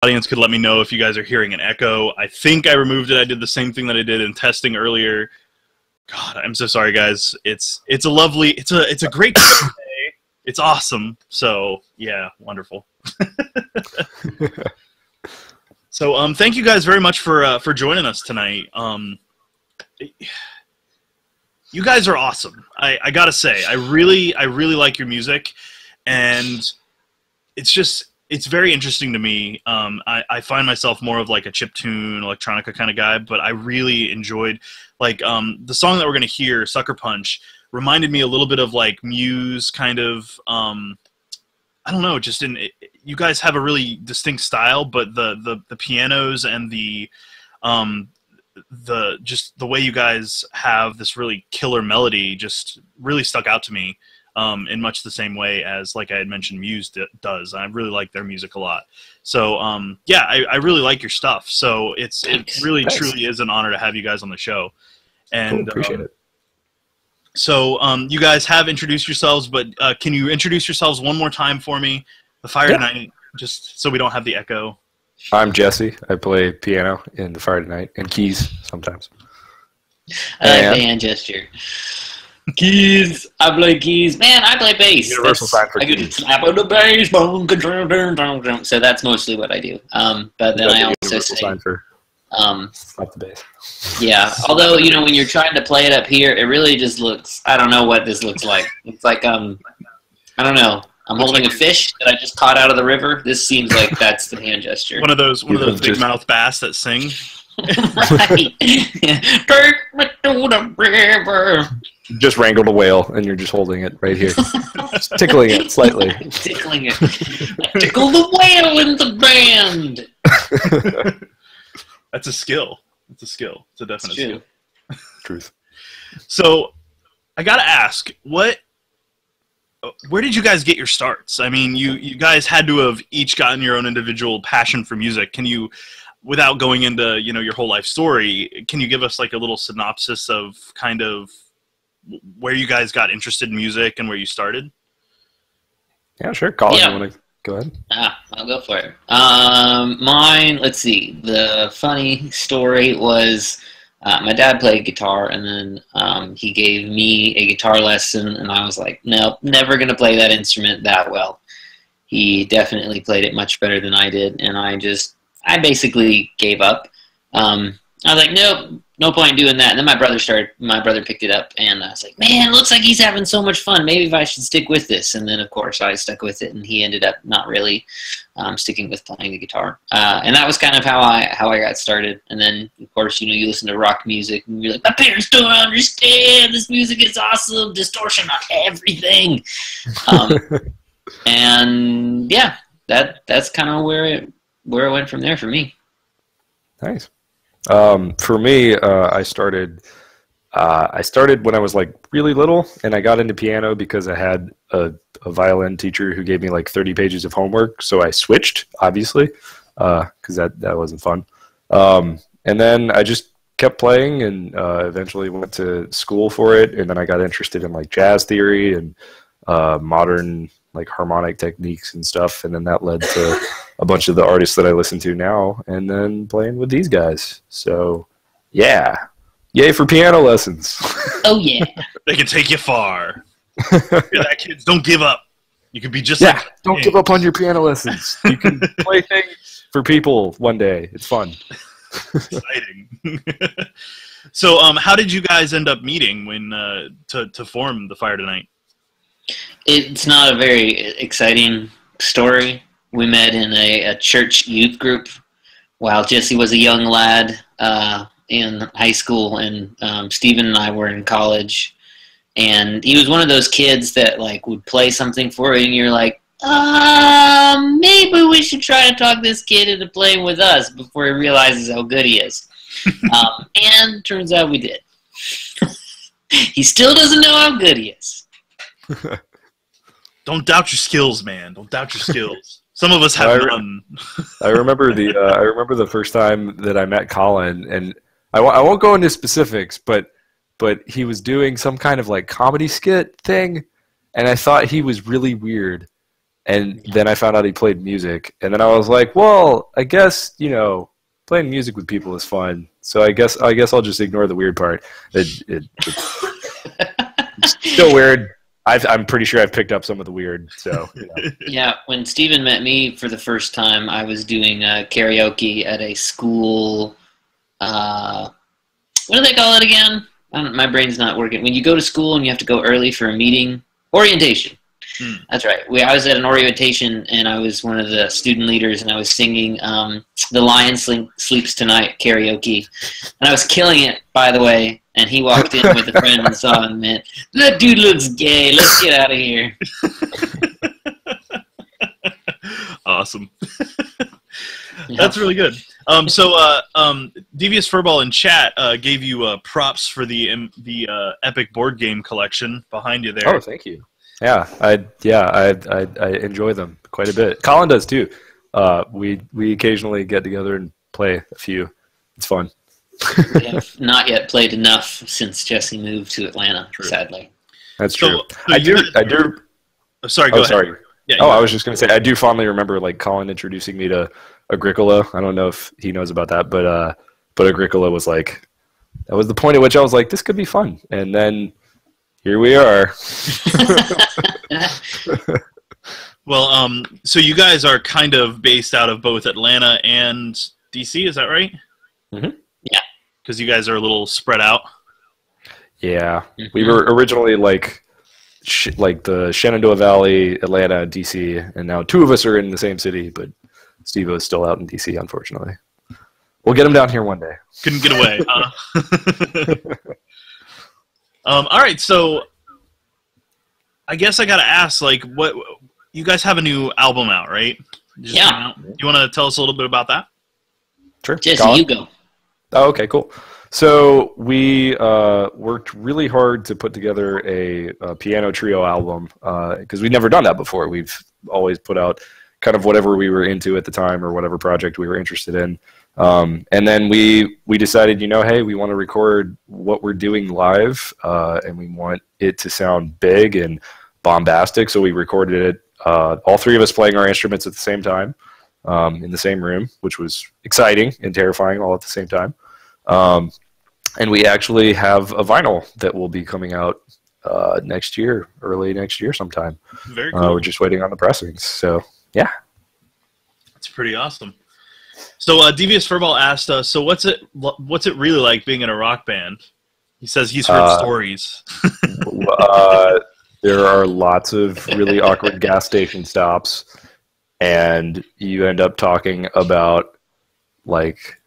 audience could let me know if you guys are hearing an echo. I think I removed it. I did the same thing that I did in testing earlier. God, I'm so sorry, guys. It's a lovely, it's a great day. It's awesome. So yeah, wonderful. So thank you guys very much for joining us tonight. You guys are awesome. I gotta say, I really like your music, and it's very interesting to me. I find myself more of like a chiptune, electronica kind of guy, but I really enjoyed like the song that we're gonna hear, Sucker Punch, reminded me a little bit of like Muse kind of. I don't know, just you guys have a really distinct style, but the pianos and the way you guys have this really killer melody just really stuck out to me in much the same way as, like I had mentioned, Muse does. I really like their music a lot. So yeah, I really like your stuff. So it really truly is an honor to have you guys on the show. And cool, appreciate it. So you guys have introduced yourselves, but can you introduce yourselves one more time for me? The Fire Tonight, just so we don't have the echo. I'm Jesse. I play piano in The Fire Tonight and keys sometimes. I like band gesture. Keys. I play keys. Man, I play bass. Universal sign for I get to slap on the bass. Boom, control, dun, dun, dun. So that's mostly what I do. But then I also sing. Slap the bass. Yeah, although, you know, when you're trying to play it up here, it really just looks, I don't know what this looks like. It's like, I don't know. I'm holding a fish that I just caught out of the river. This seems like that's the hand gesture. One of those big mouth bass that sing. Right. Take me to the river. Just wrangled a whale, and you're just holding it right here. Just tickling it slightly. Tickling it. I tickle the whale in the band. That's a skill. It's a skill. It's a definite skill. Truth. So, I gotta ask, where did you guys get your starts? I mean, you guys had to have each gotten your own individual passion for music. Can you, without going into, you know, your whole life story, can you give us like a little synopsis of kind of where you guys got interested in music and where you started? Yeah, sure. Colin, you want to go ahead? I'll go for it. Mine, let's see. The funny story was my dad played guitar, and then he gave me a guitar lesson, and I was like, nope, never going to play that instrument that well. He definitely played it much better than I did, and I basically gave up. I was like, nope, no point doing that. And then my brother picked it up, and I was like, man, it looks like he's having so much fun. Maybe if I should stick with this. And then, of course, I stuck with it, and he ended up not really sticking with playing the guitar. And that was kind of how I got started. And then, of course, you know, you listen to rock music, and you're like, my parents don't understand. This music is awesome. Distortion on everything. And yeah, that's kind of where it went from there for me. Nice. For me, I started when I was like really little, and I got into piano because I had a violin teacher who gave me like 30 pages of homework. So I switched, obviously, because that wasn't fun. And then I just kept playing, and eventually went to school for it. And then I got interested in like jazz theory and modern like harmonic techniques and stuff. And then that led to a bunch of the artists that I listen to now, and then playing with these guys. So, yeah. Yay for piano lessons. Oh, yeah. They can take you far. Hear that, kids? Don't give up. You can be just like don't give up on your piano lessons. You can play things for people one day. It's fun. Exciting. So, how did you guys end up meeting when to form The Fire Tonight? It's not a very exciting story. We met in a church youth group while Jesse was a young lad in high school, and Steven and I were in college. And he was one of those kids that like would play something for you, and you're like, maybe we should try to talk this kid into playing with us before he realizes how good he is. And turns out we did. He still doesn't know how good he is. Don't doubt your skills, man. Don't doubt your skills. Some of us have none. I remember the first time that I met Colin, and I won't go into specifics, but he was doing some kind of like comedy skit thing, and I thought he was really weird. And then I found out he played music, and then I was like, well, I guess, you know, playing music with people is fun. So I guess I'll just ignore the weird part. It's still weird. I'm pretty sure I've picked up some of the weird. So you know. Yeah, when Steven met me for the first time, I was doing karaoke at a school. What do they call it again? My brain's not working. When you go to school and you have to go early for a meeting, orientation. That's right. I was at an orientation, and I was one of the student leaders, and I was singing "The Lion Sleeps Tonight" karaoke, and I was killing it, by the way. And he walked in with a friend and saw him, and meant, "That dude looks gay. Let's get out of here." Awesome. That's really good. So Devious Furball in chat gave you props for the Epic board game collection behind you there. Oh, thank you. Yeah, I enjoy them quite a bit. Colin does too. We occasionally get together and play a few. It's fun. We have not yet played enough since Jesse moved to Atlanta. True. Sadly, that's true. So I do. Sorry, go ahead. Sorry. Yeah, I was just going to say I do fondly remember like Colin introducing me to Agricola. I don't know if he knows about that, but Agricola was like, that was the point at which I was like, this could be fun, and then here we are. Well, so you guys are kind of based out of both Atlanta and DC, is that right? Mm-hmm. Yeah. Because you guys are a little spread out. Yeah, we were originally like the Shenandoah Valley, Atlanta, DC, and now two of us are in the same city, but Steve-O's still out in DC, unfortunately. We'll get him down here one day. Couldn't get away. All right, so I guess I gotta ask, like, what you guys have a new album out, right? Yeah. You want to tell us a little bit about that? Sure. Jesse, you go. Oh, okay, cool. So we worked really hard to put together a piano trio album because we'd never done that before. We've always put out kind of whatever we were into at the time or whatever project we were interested in. And then we decided, you know, hey, we want to record what we're doing live, and we want it to sound big and bombastic. So we recorded it, all three of us playing our instruments at the same time in the same room, which was exciting and terrifying all at the same time. And we actually have a vinyl that will be coming out next year, early next year sometime. Very cool. We're just waiting on the pressings. So, yeah. That's pretty awesome. So Devious Furball asked us, so what's it really like being in a rock band? He says he's heard stories. There are lots of really awkward gas station stops, and you end up talking about like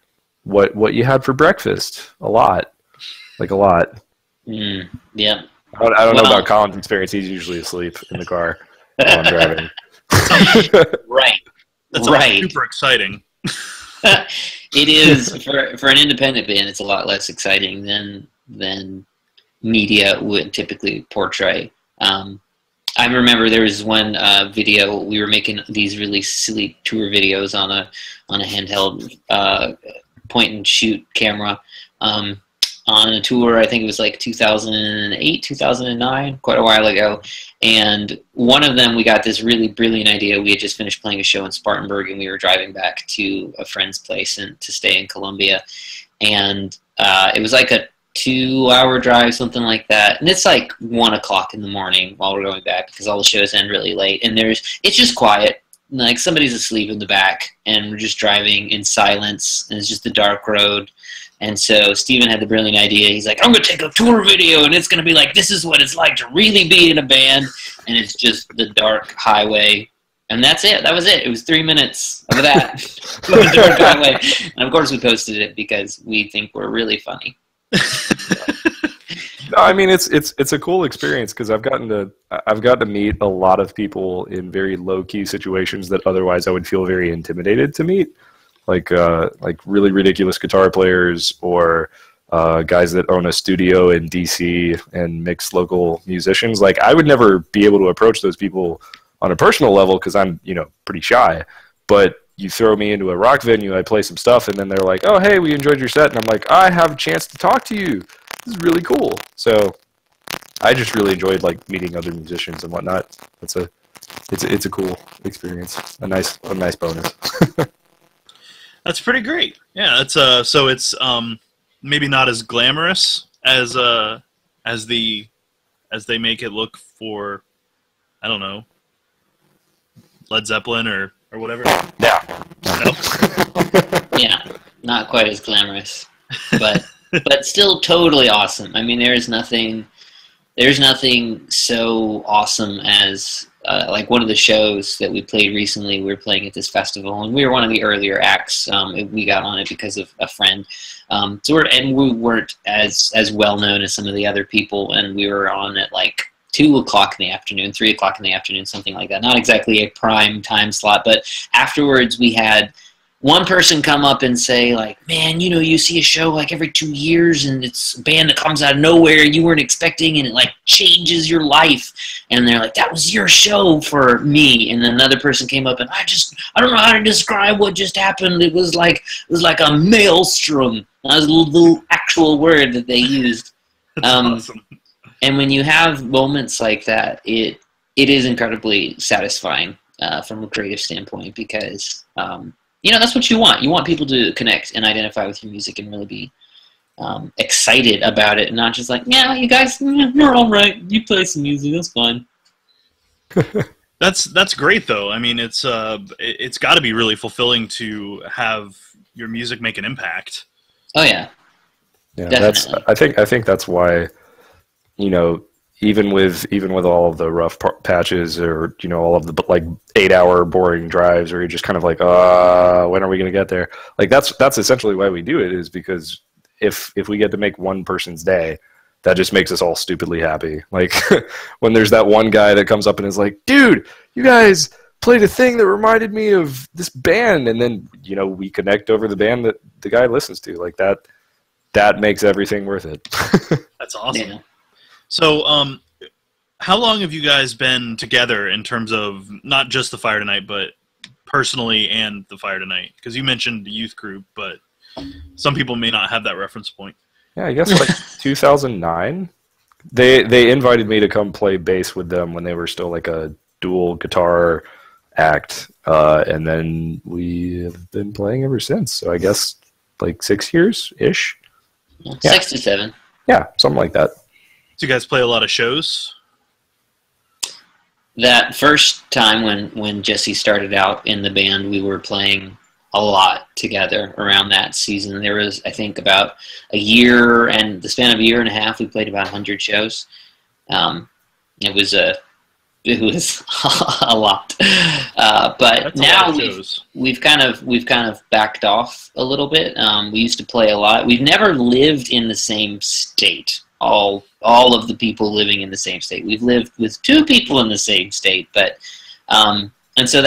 what you had for breakfast a lot. Yeah. I don't know about Colin's experience. He's usually asleep in the car while I'm driving. Right. That's super exciting. It is for an independent band. It's a lot less exciting than media would typically portray. I remember there was one video. We were making these really silly tour videos on a handheld point and shoot camera on a tour. I think it was like 2008, 2009, quite a while ago. And one of them, we got this really brilliant idea. We had just finished playing a show in Spartanburg, and we were driving back to a friend's place and to stay in Columbia. And it was like a 2-hour drive, something like that. And it's like 1 o'clock in the morning while we're going back because all the shows end really late. And it's just quiet. Like somebody's asleep in the back, and we're just driving in silence, and it's just a dark road. And so Steven had the brilliant idea. He's like, I'm going to take a tour video, and it's going to be like, this is what it's like to really be in a band. And it's just the dark highway. And that's it. That was it. It was 3 minutes of that. The dark highway. And of course we posted it because we think we're really funny. No, I mean it's a cool experience because I've gotten to meet a lot of people in very low key situations that otherwise I would feel very intimidated to meet, like really ridiculous guitar players or guys that own a studio in DC and mix local musicians. Like I would never be able to approach those people on a personal level because I'm pretty shy. But you throw me into a rock venue, I play some stuff, and then they're like, "Oh, hey, we enjoyed your set," and I'm like, "I have a chance to talk to you. This is really cool." So I just really enjoyed like meeting other musicians and whatnot. It's a it's a cool experience, a nice bonus. That's pretty great. Yeah, it's so it's maybe not as glamorous as they make it look for, I don't know, Led Zeppelin or whatever. Yeah. No? Yeah, not quite as glamorous, but still totally awesome. I mean, there's nothing so awesome as like one of the shows that we played recently. We were playing at this festival, and we were one of the earlier acts. We got on it because of a friend. We weren't as well known as some of the other people, and we were on at like 2 o'clock in the afternoon, 3 o'clock in the afternoon, something like that. Not exactly a prime time slot, but afterwards we had one person come up and say, like, man, you know, you see a show like every 2 years, and it's a band that comes out of nowhere you weren't expecting, and it like changes your life. And they're like, that was your show for me. And then another person came up and I don't know how to describe what just happened. It was like a maelstrom. That was the actual word that they used. That's awesome. And when you have moments like that, it is incredibly satisfying from a creative standpoint, because you know, that's what you want. You want people to connect and identify with your music and really be excited about it, and not just like, yeah, you guys, you're all right. You play some music, that's fine. That's great, though. I mean, it's got to be really fulfilling to have your music make an impact. Oh yeah, yeah. Definitely. I think that's why, you know, even with all of the rough patches, or, you know, all of the like 8-hour boring drives, or you're just kind of like, when are we going to get there? Like that's essentially why we do it, is because if we get to make one person's day, that just makes us all stupidly happy. Like when there's that one guy that comes up and is like, dude, you guys played a thing that reminded me of this band, and then, you know, we connect over the band that the guy listens to. Like that makes everything worth it. That's awesome. Yeah. So, how long have you guys been together in terms of not just the Fire Tonight, but personally and the Fire Tonight? Because you mentioned the youth group, but some people may not have that reference point. Yeah, I guess like 2009. They invited me to come play bass with them when they were still like a dual guitar act, and then we have been playing ever since. So I guess like 6 years-ish. Yeah. 6 to 7. Yeah, something like that. Do you guys play a lot of shows? That first time when Jesse started out in the band, we were playing a lot together around that season. There was, I think, about a year, and the span of a year and a half, we played about 100 shows. It was a lot. But That's now we've kind of backed off a little bit. We used to play a lot. We've never lived in the same state. All of the people living in the same state. We've lived with 2 people in the same state, but and so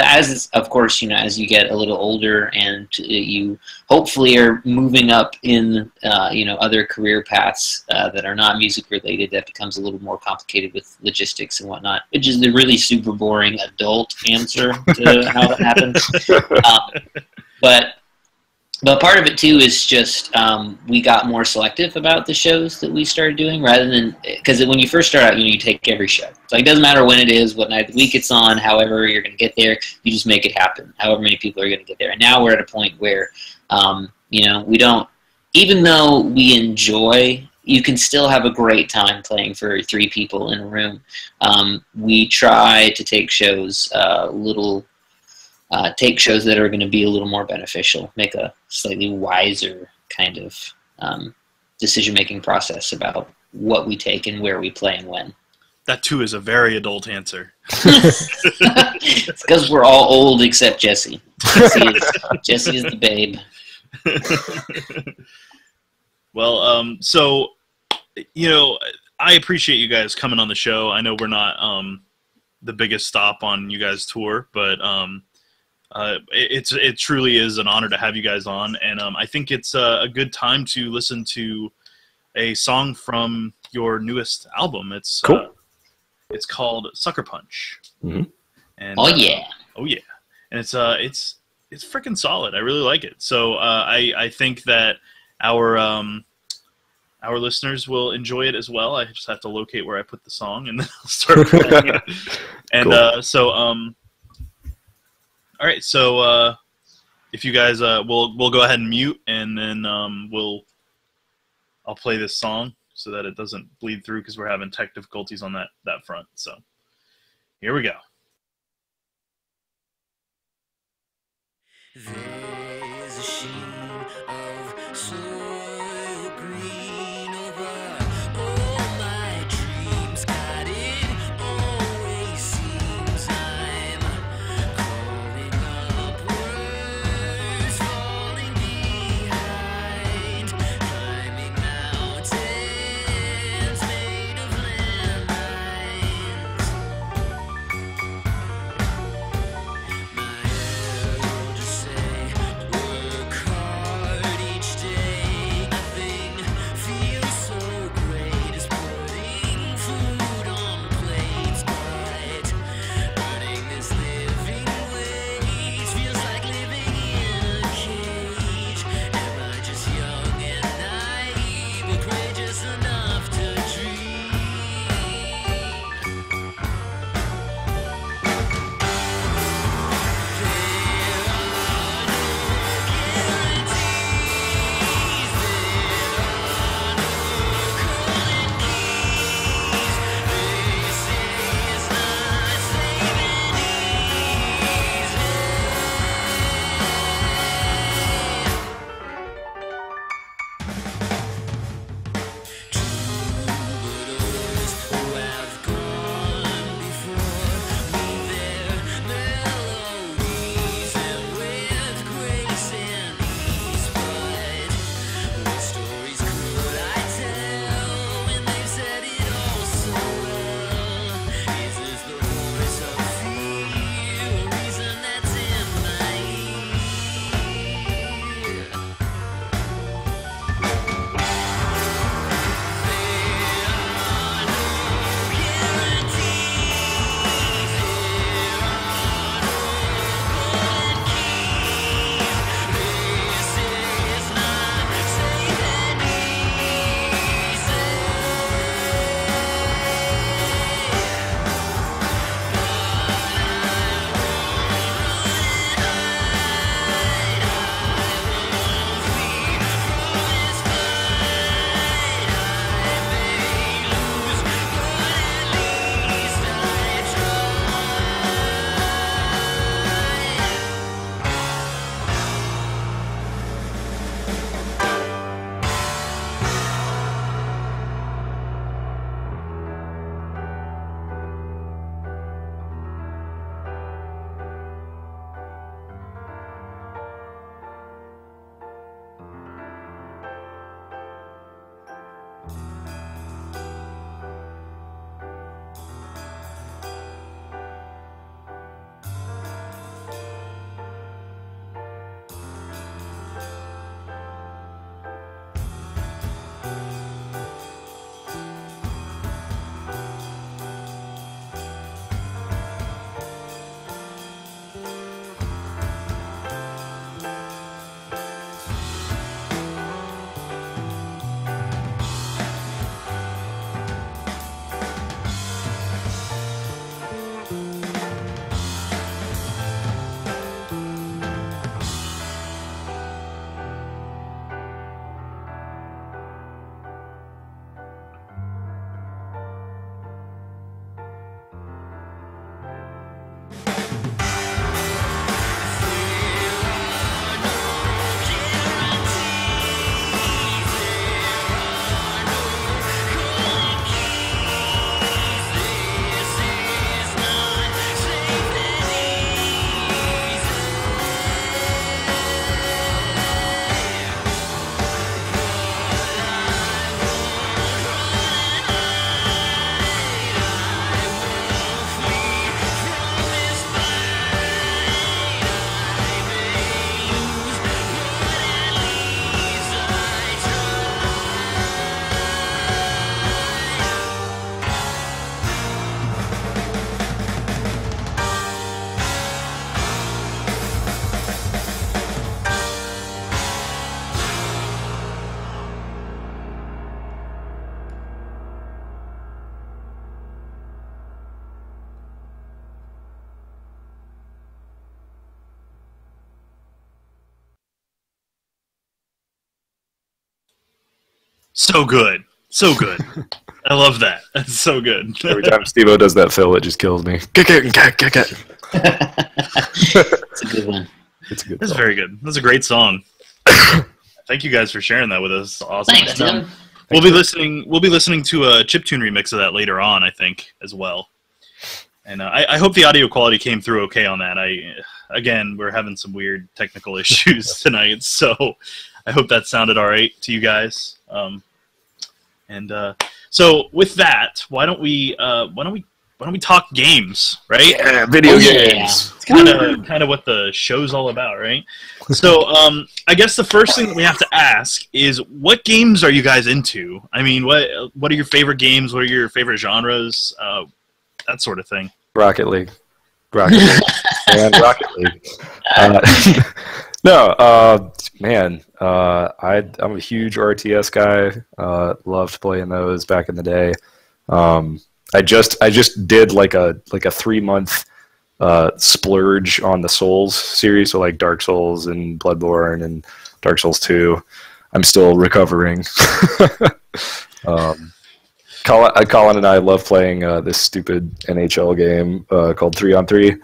of course, you know, as you get a little older and you hopefully are moving up in you know, other career paths that are not music related, that becomes a little more complicated with logistics and whatnot, which is the really super boring adult answer to how that happens. But part of it, too, is just we got more selective about the shows that we started doing, rather than, because when you first start out, you know, you take every show. So it doesn't matter when it is, what night of the week it's on, however you're going to get there, you just make it happen, however many people are going to get there. And now we're at a point where, you know, we don't, even though we enjoy, you can still have a great time playing for 3 people in a room. We try to take shows take shows that are going to be a little more beneficial, make a slightly wiser kind of decision-making process about what we take and where we play and when. That, too, is a very adult answer. It's because we're all old except Jesse. Jesse is the babe. Well, so, you know, I appreciate you guys coming on the show. I know we're not the biggest stop on you guys' tour, but it truly is an honor to have you guys on, and I think it's a good time to listen to a song from your newest album. It's cool. It's called Sucker Punch. Mm-hmm. And, oh yeah, and it's freaking solid. I really like it. So I think that our our listeners will enjoy it as well. I just have to locate where I put the song, and then I'll start playing it. And Cool. all right. So if you guys, we'll go ahead and mute, and then I'll play this song so that it doesn't bleed through because we're having tech difficulties on that front. So here we go. There's a sheen of soil green over all my dreams. God, it always seems I'm crawling upwards, falling behind, climbing mountains made of landmines. Say, work hard each day, nothing feels So good. So good. I love that. That's so good. Every time Steve-O does that fill, it just kills me. Kick it. It's a good one. It's a good That's song. very good. That's a great song. Thank you guys for sharing that with us. Awesome. Thanks, Tim. We'll be listening to a chiptune remix of that later on, I think, as well. And I hope the audio quality came through okay on that. Again, we're having some weird technical issues tonight, so I hope that sounded all right to you guys. So with that, why don't we talk games, right? Yeah, video games. It's kind of what the show's all about, right? So I guess the first thing that we have to ask is, what games are you guys into? I mean, what are your favorite games? What are your favorite genres? That sort of thing. Rocket League. And Rocket League. Man, I'm a huge RTS guy. Loved playing those back in the day. I just did like a 3-month splurge on the Souls series, so like Dark Souls and Bloodborne and Dark Souls 2. I'm still recovering. Colin and I love playing this stupid NHL game called 3-on-3.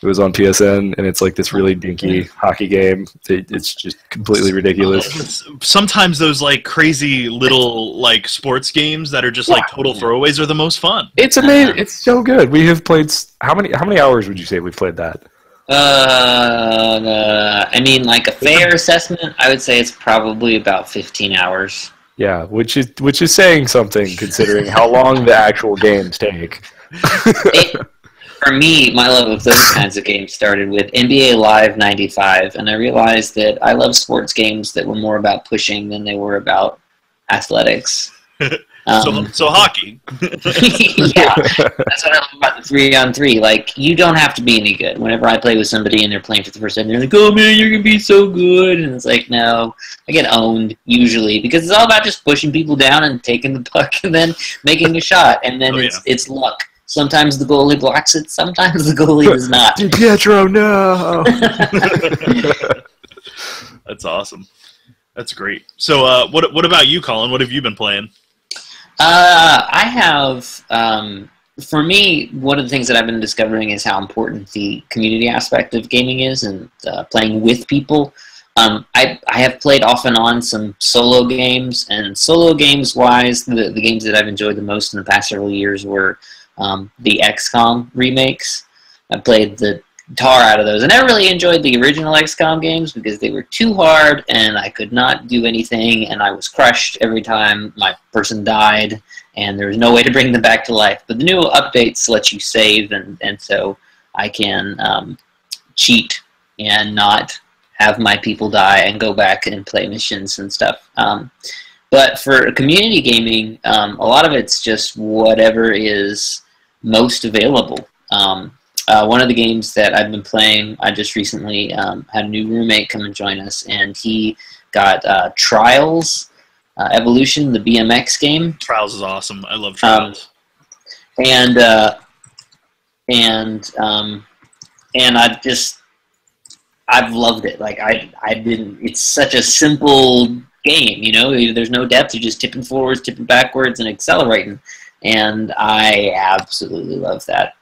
It was on PSN, and it's like this really dinky hockey game. It's just completely ridiculous. Sometimes those like crazy little like sports games that are just like total throwaways are the most fun. It's amazing. It's so good. We have played how many hours would you say we've played that? I mean, like a fair assessment, I would say it's probably about 15 hours. Yeah, which is saying something considering how long the actual games take. For me, my love of those kinds of games started with NBA Live 95, and I realized that I love sports games that were more about pushing than they were about athletics. So hockey. Yeah, that's what I love about the 3-on-3. Like, you don't have to be any good. Whenever I play with somebody and they're playing for the first time, they're like, "Oh man, you're gonna be so good," and it's like, no, I get owned usually because it's all about just pushing people down and taking the puck and then making a shot, and then it's luck. Sometimes the goalie blocks it, sometimes the goalie does not. Pietro, no! That's awesome. That's great. So what about you, Colin? What have you been playing? I have, for me, one of the things that I've been discovering is how important the community aspect of gaming is, and playing with people. I have played off and on some solo games, and solo games-wise, the games that I've enjoyed the most in the past several years were the XCOM remakes. I played the tar out of those. I never really enjoyed the original XCOM games because they were too hard and I could not do anything, and I was crushed every time my person died and there was no way to bring them back to life. But the new updates let you save, and so I can cheat and not have my people die and go back and play missions and stuff. But for community gaming, a lot of it's just whatever is most available. One of the games that I've been playing, I just recently had a new roommate come and join us, and he got Trials Evolution, the BMX game. Trials is awesome. I love Trials. And I've loved it. Like I didn't. It's such a simple game, you know. There's no depth. You're just tipping forwards, tipping backwards, and accelerating. And I absolutely love that.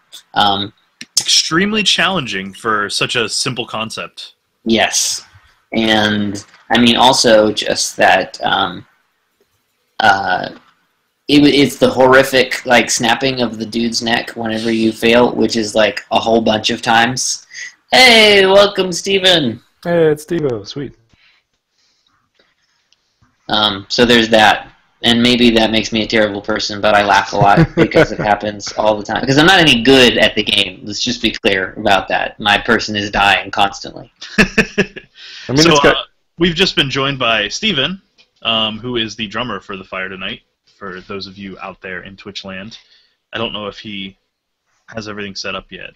Extremely challenging for such a simple concept. Yes, and I mean also just that. It's the horrific like snapping of the dude's neck whenever you fail, which is like a whole bunch of times. Hey, welcome, Steven. Hey, it's Steve-O. Sweet. So there's that. And maybe that makes me a terrible person, but I laugh a lot because it happens all the time. Because I'm not any good at the game. Let's just be clear about that. My person is dying constantly. We've just been joined by Steven, who is the drummer for The Fire Tonight, for those of you out there in Twitch land. I don't know if he has everything set up yet,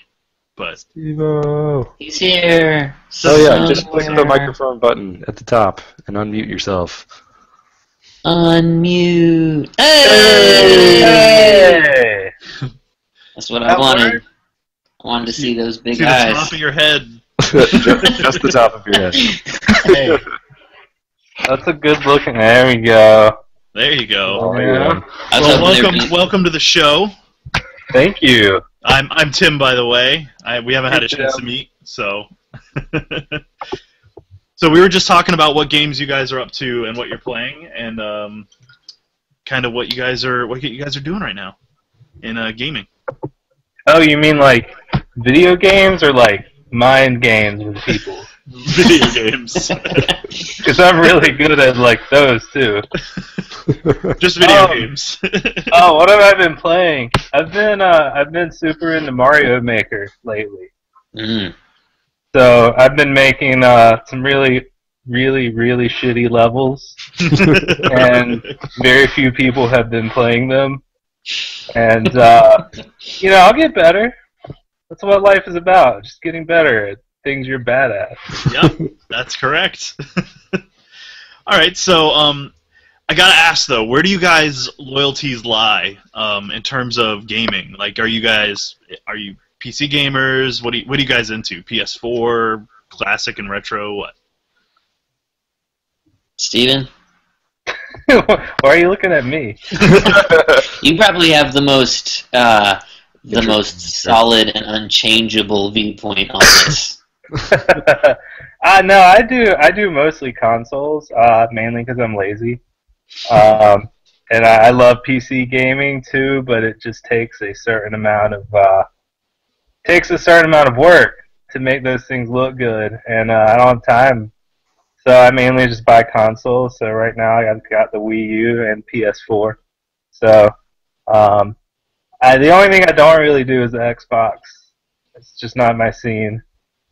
but... Steve-O. He's here. Just click the microphone button at the top and unmute yourself. Unmute. Hey! That's what I wanted. I wanted to see those big eyes. The top of your head. just the top of your head. Hey. That's a good looking. There we go. There you go. Oh, Yeah. I was Well, hoping there'd be- welcome to the show. Thank you. I'm Tim, by the way. We haven't had a Hey, chance Tim. to meet, so. So we were just talking about what games you guys are up to and what you're playing, and kind of what you guys are doing right now in gaming. Oh, you mean like video games or like mind games with people? Video games. Because I'm really good at like those too. Just video games. Oh, what have I been playing? I've been super into Mario Maker lately. Mm. So I've been making some really shitty levels, and very few people have been playing them. And I'll get better. That's what life is about. Just getting better at things you're bad at. Yep, that's correct. All right, so I gotta ask though, where do you guys' loyalties lie in terms of gaming? Like, are you PC gamers? What are you guys into? PS4, classic and retro? What? Steven? Why are you looking at me? You probably have the most solid and unchangeable viewpoint on this. No, I do mostly consoles, mainly because I'm lazy. And I love PC gaming too, but it just takes a certain amount of work to make those things look good, and I don't have time. So I mainly just buy consoles. So right now I've got the Wii U and PS4. So the only thing I don't really do is the Xbox. It's just not my scene.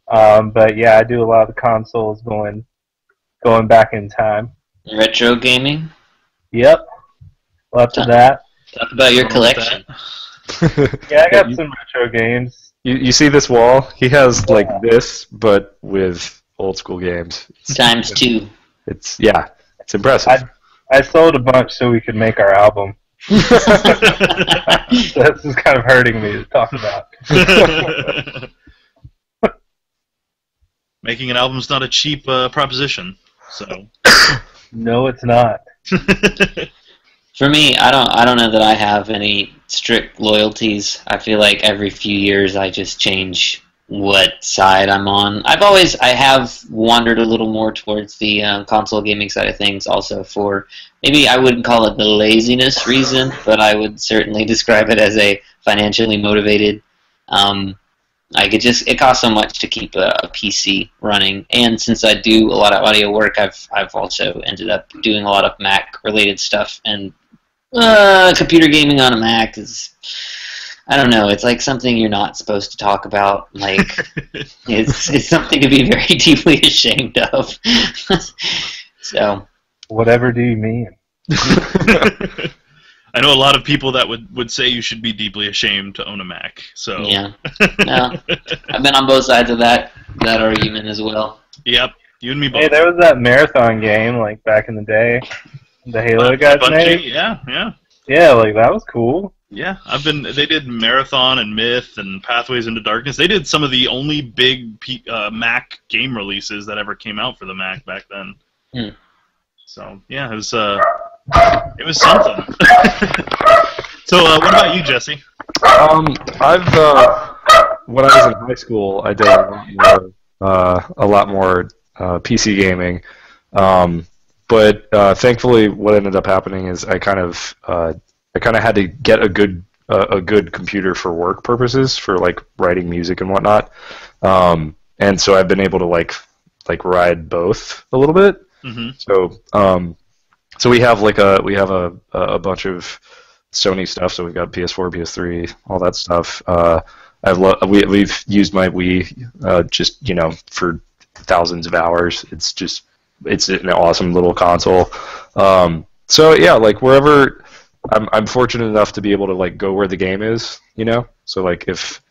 But yeah, I do a lot of the consoles going back in time. Retro gaming? Yep. Lots of that. Talk about your collection. Yeah, I got some retro games. You see this wall? He has like this, but with old school games. Times 2. It's impressive. I sold a bunch so we could make our album. This is kind of hurting me to talk about. Making an album's not a cheap proposition, so. No, it's not. For me, I don't know that I have any strict loyalties. I feel like every few years I just change what side I'm on. I have wandered a little more towards the console gaming side of things, also for maybe I wouldn't call it the laziness reason, but I would certainly describe it as a financially motivated. It costs so much to keep a PC running, and since I do a lot of audio work, I've also ended up doing a lot of Mac related stuff, and computer gaming on a Mac is, I don't know, it's like something you're not supposed to talk about. Like, it's something to be very deeply ashamed of. So, whatever do you mean? I know a lot of people that would say you should be deeply ashamed to own a Mac. So yeah, no, I've been on both sides of that argument as well. Yep, you and me both. Hey, there was that marathon game like back in the day. The Halo guys made. Yeah. Yeah, like that was cool. Yeah, they did Marathon and Myth and Pathways into Darkness. They did some of the only big Mac game releases that ever came out for the Mac back then. Hmm. So yeah, it was something. So what about you, Jesse? I've when I was in high school, I did a lot more PC gaming. But thankfully, what ended up happening is I kind of had to get a good computer for work purposes, for like writing music and whatnot. And so I've been able to like ride both a little bit. Mm-hmm. So we have a bunch of Sony stuff. So we've got PS4, PS3, all that stuff. We've used my Wii just for thousands of hours. It's an awesome little console. So yeah, like wherever I'm fortunate enough to be able to like go where the game is, So like if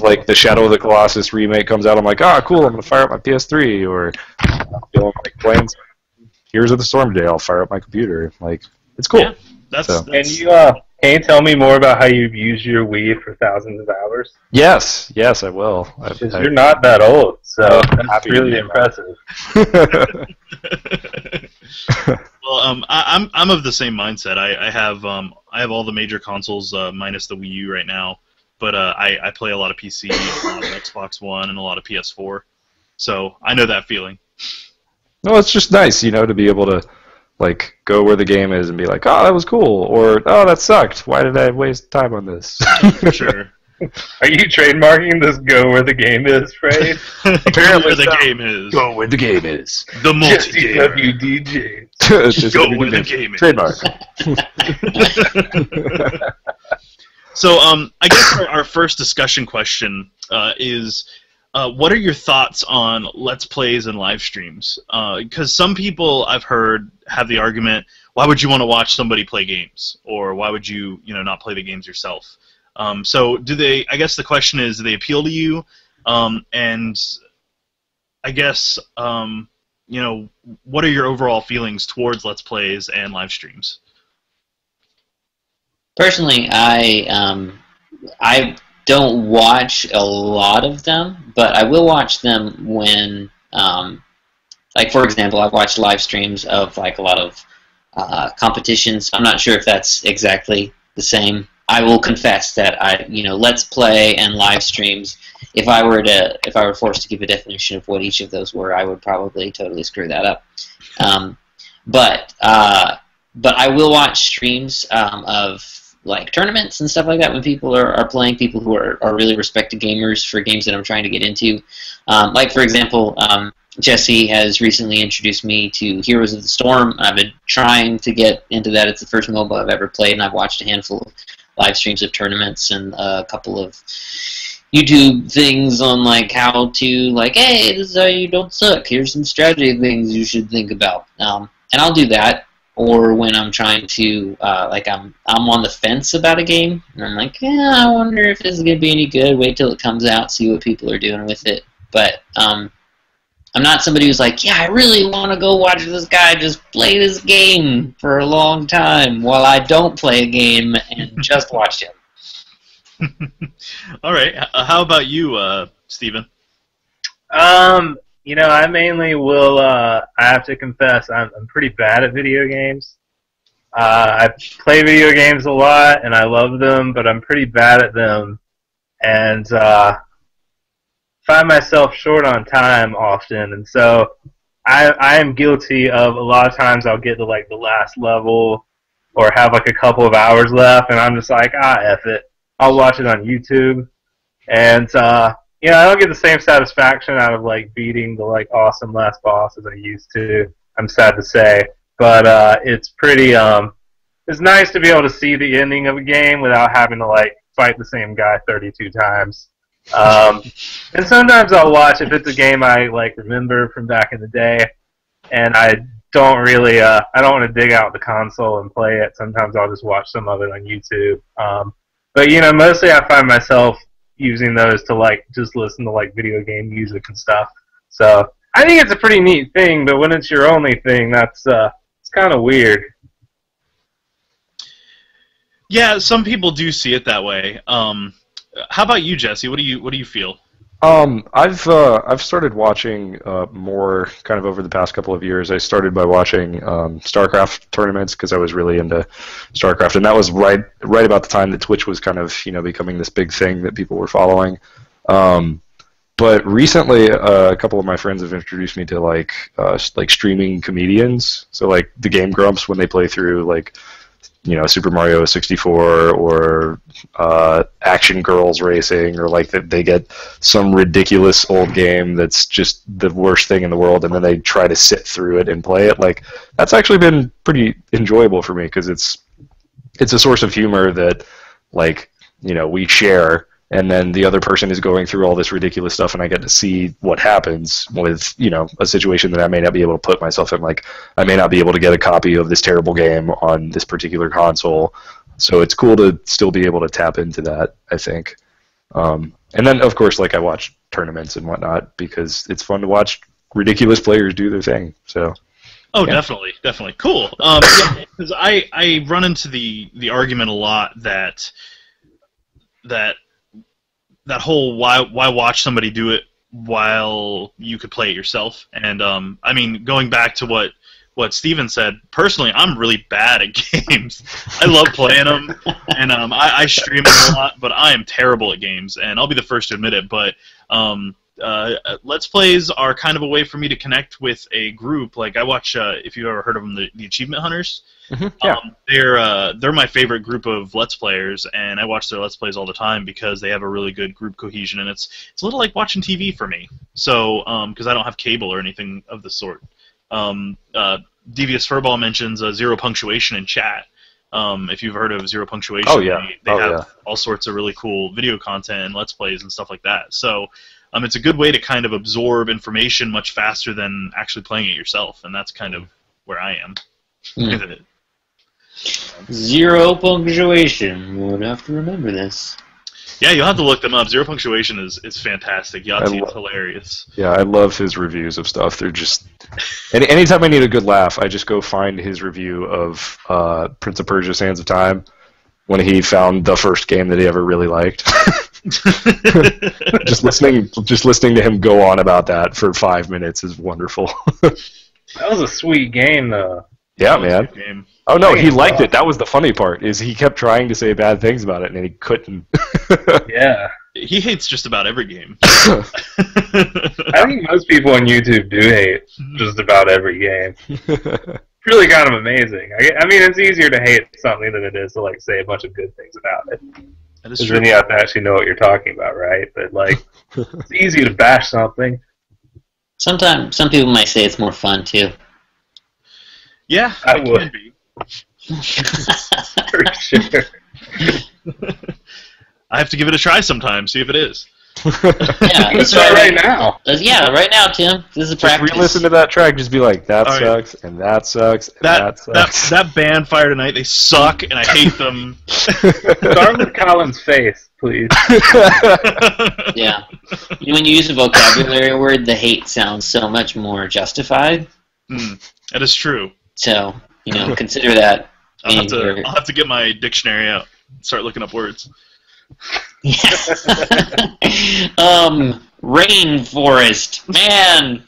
like the Shadow of the Colossus remake comes out, I'm like, cool, I'm gonna fire up my PS3, or feeling like playing Heroes of the Storm today, I'll fire up my computer. Like, it's cool. Yeah, that's. Can you tell me more about how you've used your Wii for thousands of hours? Yes, I will. Because you're not that old, so that's happy really to impressive. Well, I'm of the same mindset. I have all the major consoles minus the Wii U right now, but I play a lot of PC, a lot of Xbox One, and a lot of PS4. So I know that feeling. No, it's just nice, to be able to like go where the game is and be like, oh, that was cool, or oh, that sucked. Why did I waste time on this? For sure. Are you trademarking this "go where the game is" phrase? Apparently, where the game is. Go where the game is. The multi-game. WDJ. Go where the game is. Trademark. So, I guess our first discussion question is, what are your thoughts on Let's Plays and live streams? Because some people I've heard have the argument, why would you want to watch somebody play games? Or why would you, not play the games yourself? So do they, I guess the question is, do they appeal to you? And I guess, what are your overall feelings towards Let's Plays and live streams? Personally, I don't watch a lot of them, but I will watch them when, like for example, I've watched live streams of like a lot of competitions. I'm not sure if that's exactly the same. I will confess that Let's Play and live streams, if I were forced to give a definition of what each of those were, I would probably totally screw that up. But I will watch streams of like tournaments and stuff like that when people are playing, people who are really respected gamers for games that I'm trying to get into. Like for example, Jesse has recently introduced me to Heroes of the Storm. I've been trying to get into that. It's the first mobile I've ever played, and I've watched a handful of live streams of tournaments and a couple of YouTube things on like how to like, hey, this is how you don't suck. Here's some strategy things you should think about. And I'll do that. Or when I'm trying to like I'm on the fence about a game, and I'm like, yeah, I wonder if this is gonna be any good. Wait till it comes out, see what people are doing with it. But I'm not somebody who's like, yeah, I really want to go watch this guy just play this game for a long time while I don't play a game and just watch him. All right. How about you, Steven? I mainly will, I have to confess, I'm pretty bad at video games. I play video games a lot, and I love them, but I'm pretty bad at them, and find myself short on time often, and so I am guilty of a lot of times I'll get to, like, the last level, or have, like, a couple of hours left, and I'm just like, F it. I'll watch it on YouTube, and, I don't get the same satisfaction out of like beating the like awesome last boss as I used to. I'm sad to say, but it's pretty. It's nice to be able to see the ending of a game without having to like fight the same guy 32 times. And sometimes I'll watch if it's a game I like remember from back in the day, and I don't really. I don't want to dig out the console and play it. Sometimes I'll just watch some of it on YouTube. But mostly I find myself using those to like just listen to like video game music and stuff. So I think it's a pretty neat thing, but when it's your only thing, that's it's kind of weird. Yeah, some people do see it that way. How about you, Jesse? What do you feel? I've started watching more kind of over the past couple of years. I started by watching StarCraft tournaments because I was really into StarCraft, and that was right about the time that Twitch was kind of becoming this big thing that people were following. But recently, a couple of my friends have introduced me to like streaming comedians. So like the Game Grumps when they play through like Super Mario 64 or Action Girls Racing, or like they get some ridiculous old game that's just the worst thing in the world, and then they try to sit through it and play it. Like that's actually been pretty enjoyable for me because it's a source of humor that like we share, and then the other person is going through all this ridiculous stuff, and I get to see what happens with a situation that I may not be able to put myself in. Like I may not be able to get a copy of this terrible game on this particular console, so it's cool to still be able to tap into that, I think. And then of course like I watch tournaments and whatnot because it's fun to watch ridiculous players do their thing. So yeah. Definitely cool. Because I run into the argument a lot that whole why watch somebody do it while you could play it yourself. And I mean, going back to what what Steven said, personally, I'm really bad at games. I love playing them, and I stream them a lot, but I am terrible at games, and I'll be the first to admit it. But Let's Plays are kind of a way for me to connect with a group. Like, I watch, if you've ever heard of them, the Achievement Hunters. Yeah. They're my favorite group of Let's Players, and I watch their Let's Plays all the time because they have a really good group cohesion, and it's a little like watching TV for me. So, because I don't have cable or anything of the sort. Devious Furball mentions zero punctuation in chat. If you've heard of Zero Punctuation, they have all sorts of really cool video content and Let's Plays and stuff like that. So it's a good way to kind of absorb information much faster than actually playing it yourself, and that's kind of where I am with it. Zero punctuation. We'll have to remember this. Yeah, you'll have to look them up. Zero Punctuation is fantastic. Yahtzee is hilarious. Yeah, I love his reviews of stuff. They're just... Anytime I need a good laugh, I just go find his review of Prince of Persia: Sands of Time when he found the first game that he ever really liked. just listening to him go on about that for 5 minutes is wonderful. That was a sweet game, though. Yeah, man. Oh no, he liked it. That was the funny part. Is he kept trying to say bad things about it, and he couldn't. Yeah. He hates just about every game. I think most people on YouTube do hate just about every game. It's really kind of amazing. I mean, it's easier to hate something than it is to like say a bunch of good things about it. That is Because true. then you have to actually know what you're talking about, right? But like, it's easy to bash something. Sometimes some people might say it's more fun too. Yeah, I it would. can be. For sure. I have to give it a try sometime, see if it is. Yeah, Let's try right now. Yeah, right now, Tim. This is a Just practice. re-listen to that track. Just be like, that All right. sucks, and that sucks, and that sucks. That band Fire Tonight, they suck, and I hate them. Start with Colin's face, please. Yeah. When you use a vocabulary word, the hate sounds so much more justified. That is true. So, consider that. I'll have to get my dictionary out and start looking up words. Rainforest. Man.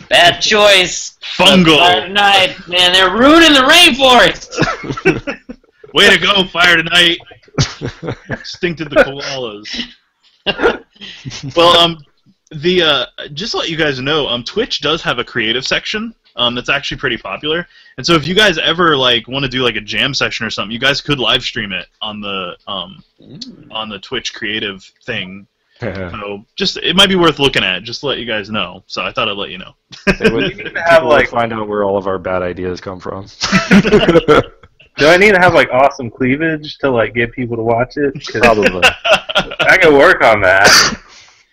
Bad choice. Fungal. Fire Tonight. Man, they're ruining the rainforest. Way to go, Fire Tonight. Extincted the koalas. Well, just to let you guys know, Twitch does have a creative section that's actually pretty popular. And so if you guys ever want to do a jam session or something, you guys could live stream it on the Twitch creative thing. So it might be worth looking at, just to let you guys know. So I thought I'd let you know. People would find out where all of our bad ideas come from. Do I need to have awesome cleavage to get people to watch it? 'Cause Probably. I can work on that.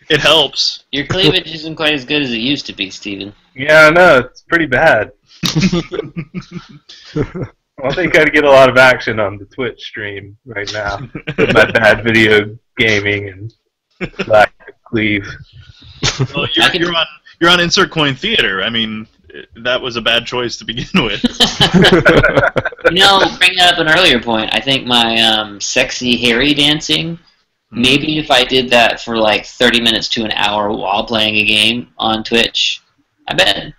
It helps. Your cleavage isn't quite as good as it used to be, Steven. Yeah, I know, it's pretty bad. I think I'd get a lot of action on the Twitch stream right now with my bad video gaming and lack of cleave. Well, you're on Insert Coin Theater. I mean, that was a bad choice to begin with. Bringing up an earlier point, I think my sexy hairy dancing, maybe if I did that for 30 minutes to an hour while playing a game on Twitch, I bet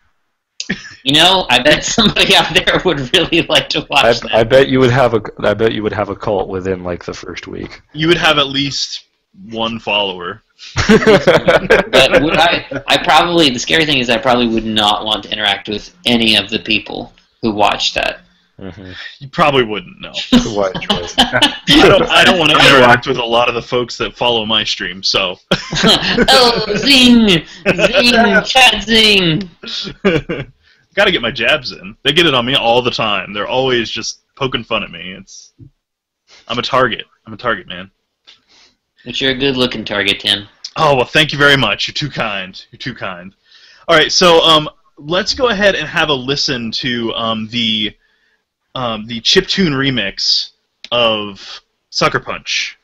somebody out there would really like to watch that. I bet you would have a cult within the first week. You would have at least one follower. But the scary thing is I probably would not want to interact with any of the people who watch that. Mm-hmm. You probably wouldn't know. Wise choice. I don't want to interact with a lot to the folks that follow my stream, so. Oh, zing! Zing! Chat zing! Gotta get my jabs in. They get it on me all the time. They're always just poking fun at me. I'm a target. I'm a target, man. But you're a good-looking target, Tim. Oh, well, thank you very much. You're too kind. You're too kind. All right, so let's go ahead and have a listen to the chiptune remix of Sucker Punch.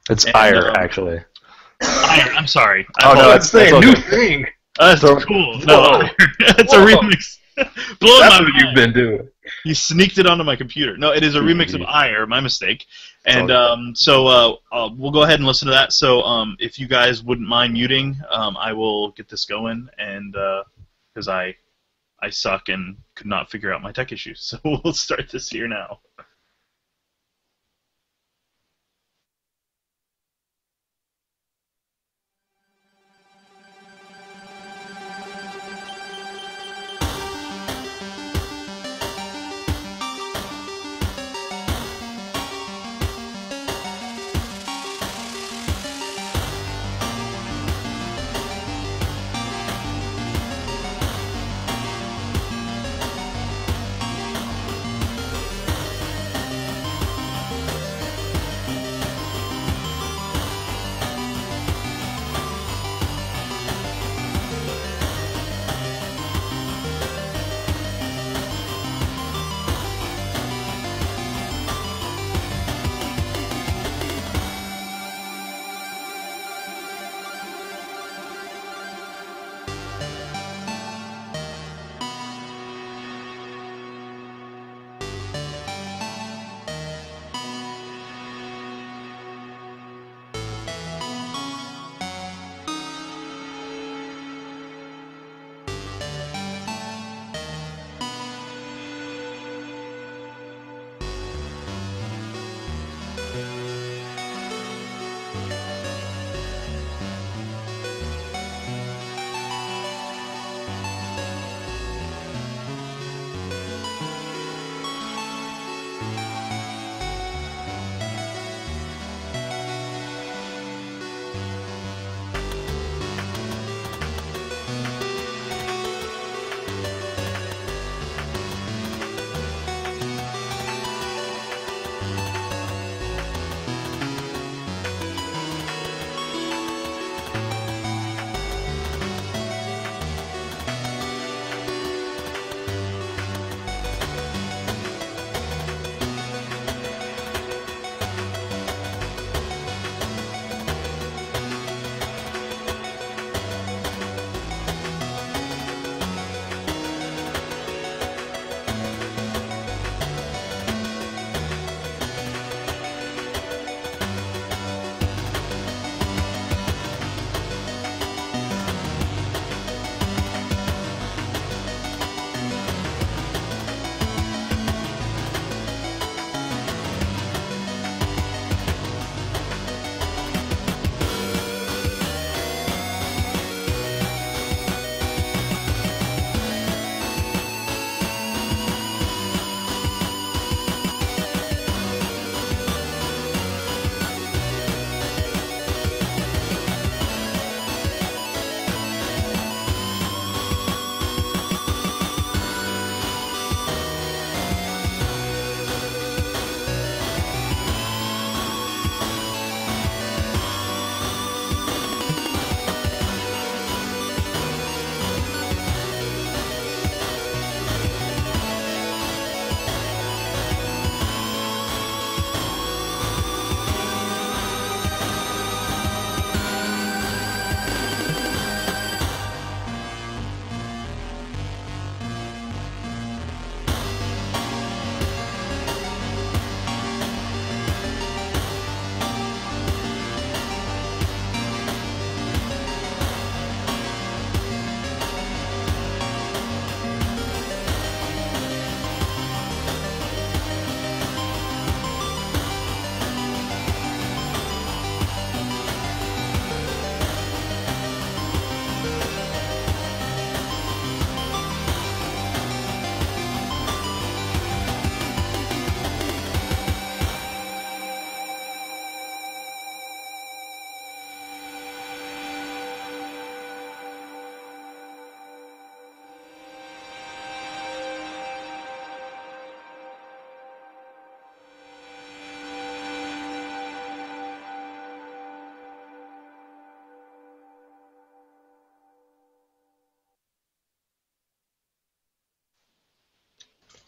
It's Ire, actually. Ire, I'm sorry. Oh, no, that's a new okay. thing. That's cool. No, it's a remix. Blowing That's my what mind. you've been doing. You sneaked it onto my computer. No, it is a remix of Ire, my mistake. And so we'll go ahead and listen to that. So if you guys wouldn't mind muting, I will get this going. And because I I suck and could not figure out my tech issues. So we'll start this here now.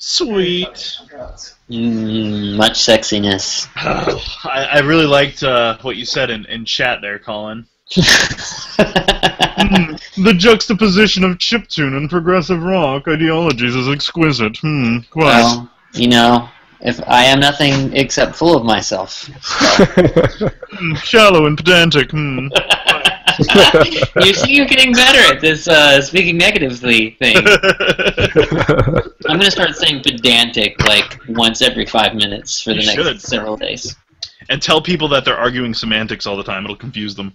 Sweet. Much sexiness. I really liked what you said in chat there, Colin. The juxtaposition of chiptune and progressive rock ideologies is exquisite. Quite. Well, you know, if I am nothing except full of myself. So. Shallow and pedantic. Quite. You see, you're getting better at this speaking negatively thing. I'm gonna start saying pedantic like once every 5 minutes for the You next should. several days. And tell people that they're arguing semantics all the time. It'll confuse them.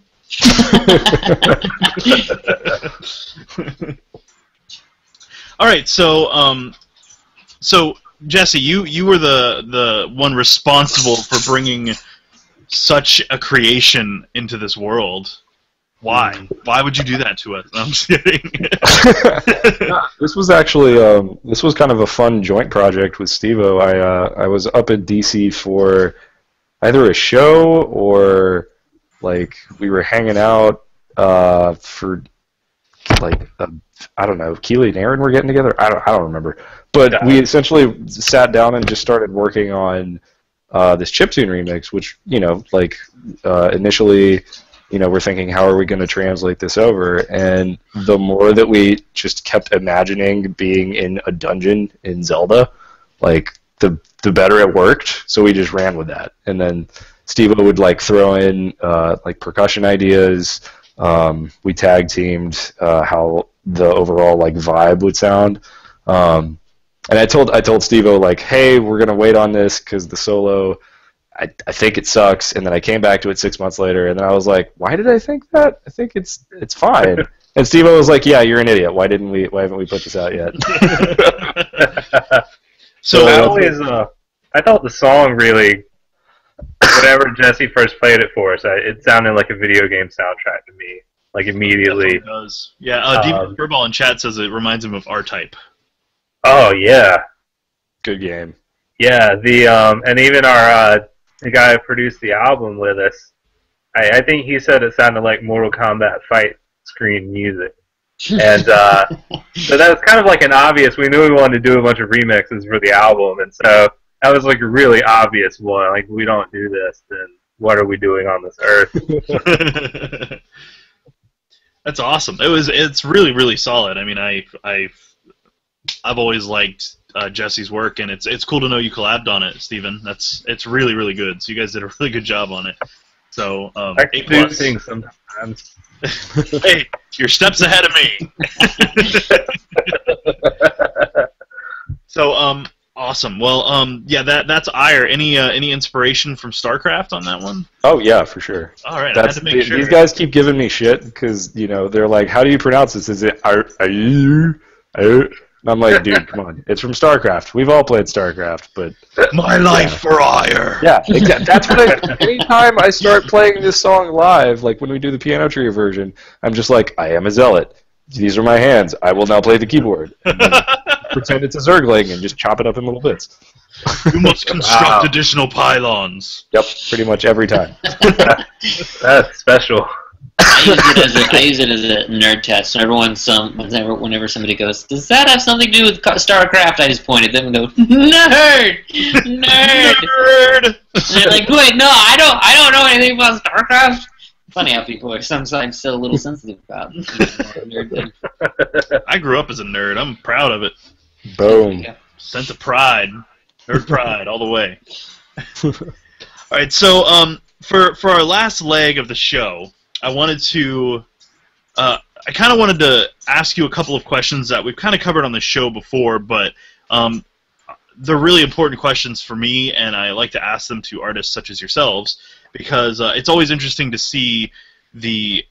All right, so Jesse, you were the one responsible for bringing such a creation into this world. Why? Why would you do that to us? No, I'm just kidding. This was actually this was kind of a fun joint project with Steve-O. I was up in DC for either a show or like we were hanging out for like I don't know, Keely and Aaron were getting together. I don't remember, but we essentially sat down and just started working on this chiptune remix, which like initially. We're thinking, how are we going to translate this over? And the more that we just kept imagining being in a dungeon in Zelda, like the better it worked. So we just ran with that. And then Steve-O would like throw in like percussion ideas. We tag teamed how the overall like vibe would sound. And I told Steve-O like, hey, we're going to wait on this because the solo. I think it sucks, and then I came back to it 6 months later, and then I was like, why did I think that? I think it's fine. And Steve-O was like, yeah, you're an idiot. Why haven't we put this out yet? So I thought the song really, whenever Jesse first played it for us, it sounded like a video game soundtrack to me, like immediately. It does. Yeah, Deep Furball in chat says it reminds him of R-Type. Oh yeah, good game. Yeah, and even the guy who produced the album with us, I think he said it sounded like Mortal Kombat fight screen music. And so that was kind of like an obvious, we knew we wanted to do a bunch of remixes for the album, and so that was like a really obvious one. Like, we don't do this, then what are we doing on this earth? That's awesome. It's really, really solid. I mean, I've always liked Jesse's work, and it's cool to know you collabed on it, Steven. It's really, really good. So you guys did a really good job on it. So I can do things sometimes. Hey, you're steps ahead of me. So awesome. Well, yeah, that's Ire. Any inspiration from StarCraft on that one? Oh yeah, for sure. All right, I had to make sure. These guys keep giving me shit because they're like, how do you pronounce this? Is it are you? And I'm like, dude, come on. It's from StarCraft. We've all played StarCraft, but... My life for Ire! Yeah, exactly. That's what anytime I start playing this song live, like when we do the piano trio version, I'm just like, I am a zealot. These are my hands. I will now play the keyboard. And then pretend it's a Zergling and just chop it up in little bits. You must construct additional pylons. Yep, pretty much every time. That's special. I use it as a nerd test. Whenever somebody goes, does that have something to do with StarCraft? I just point at them and go, nerd, nerd. And they're like, wait, no, I don't know anything about StarCraft. Funny how people are sometimes still a little sensitive about nerd thing. I grew up as a nerd. I'm proud of it. Boom. Sense of pride, nerd pride, all the way. All right, so for our last leg of the show. I kind of wanted to ask you a couple of questions that we've kind of covered on the show before, but they're really important questions for me, and I like to ask them to artists such as yourselves, because it's always interesting to see the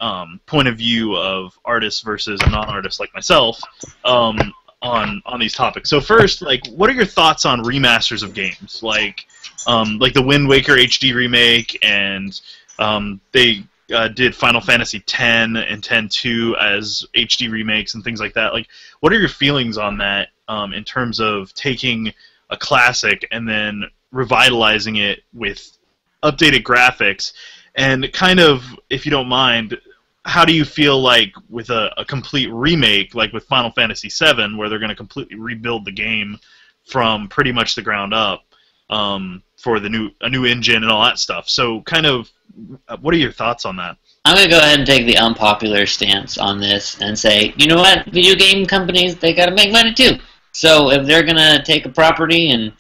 point of view of artists versus a non-artist like myself on these topics. So first, like, what are your thoughts on remasters of games, like the Wind Waker HD remake, and they did Final Fantasy X and X-2 as HD remakes and things like that. Like, what are your feelings on that in terms of taking a classic and then revitalizing it with updated graphics? And kind of, if you don't mind, how do you feel like with a complete remake, like with Final Fantasy VII, where they're going to completely rebuild the game from pretty much the ground up for a new engine and all that stuff? So kind of, what are your thoughts on that? I'm going to go ahead and take the unpopular stance on this and say, you know what, video game companies, they got to make money too. So if they're going to take a property and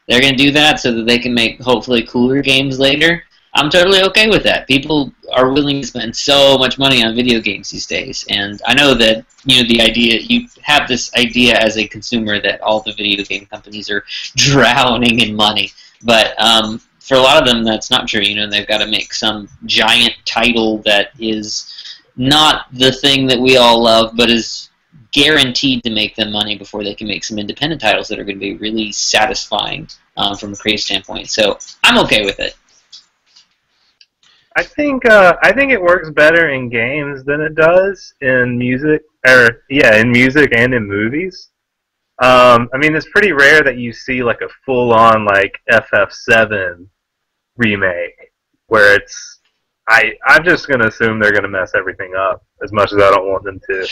they're going to do that so that they can make hopefully cooler games later, I'm totally okay with that. People are willing to spend so much money on video games these days, and I know that the idea you have this idea as a consumer that all the video game companies are drowning in money, but for a lot of them that's not true. They've got to make some giant title that is not the thing that we all love, but is guaranteed to make them money before they can make some independent titles that are going to be really satisfying from a creative standpoint. So I'm okay with it. I think it works better in games than it does in music, in music and in movies. I mean, it's pretty rare that you see like a full-on like FF7 remake where it's. I'm just gonna assume they're gonna mess everything up as much as I don't want them to.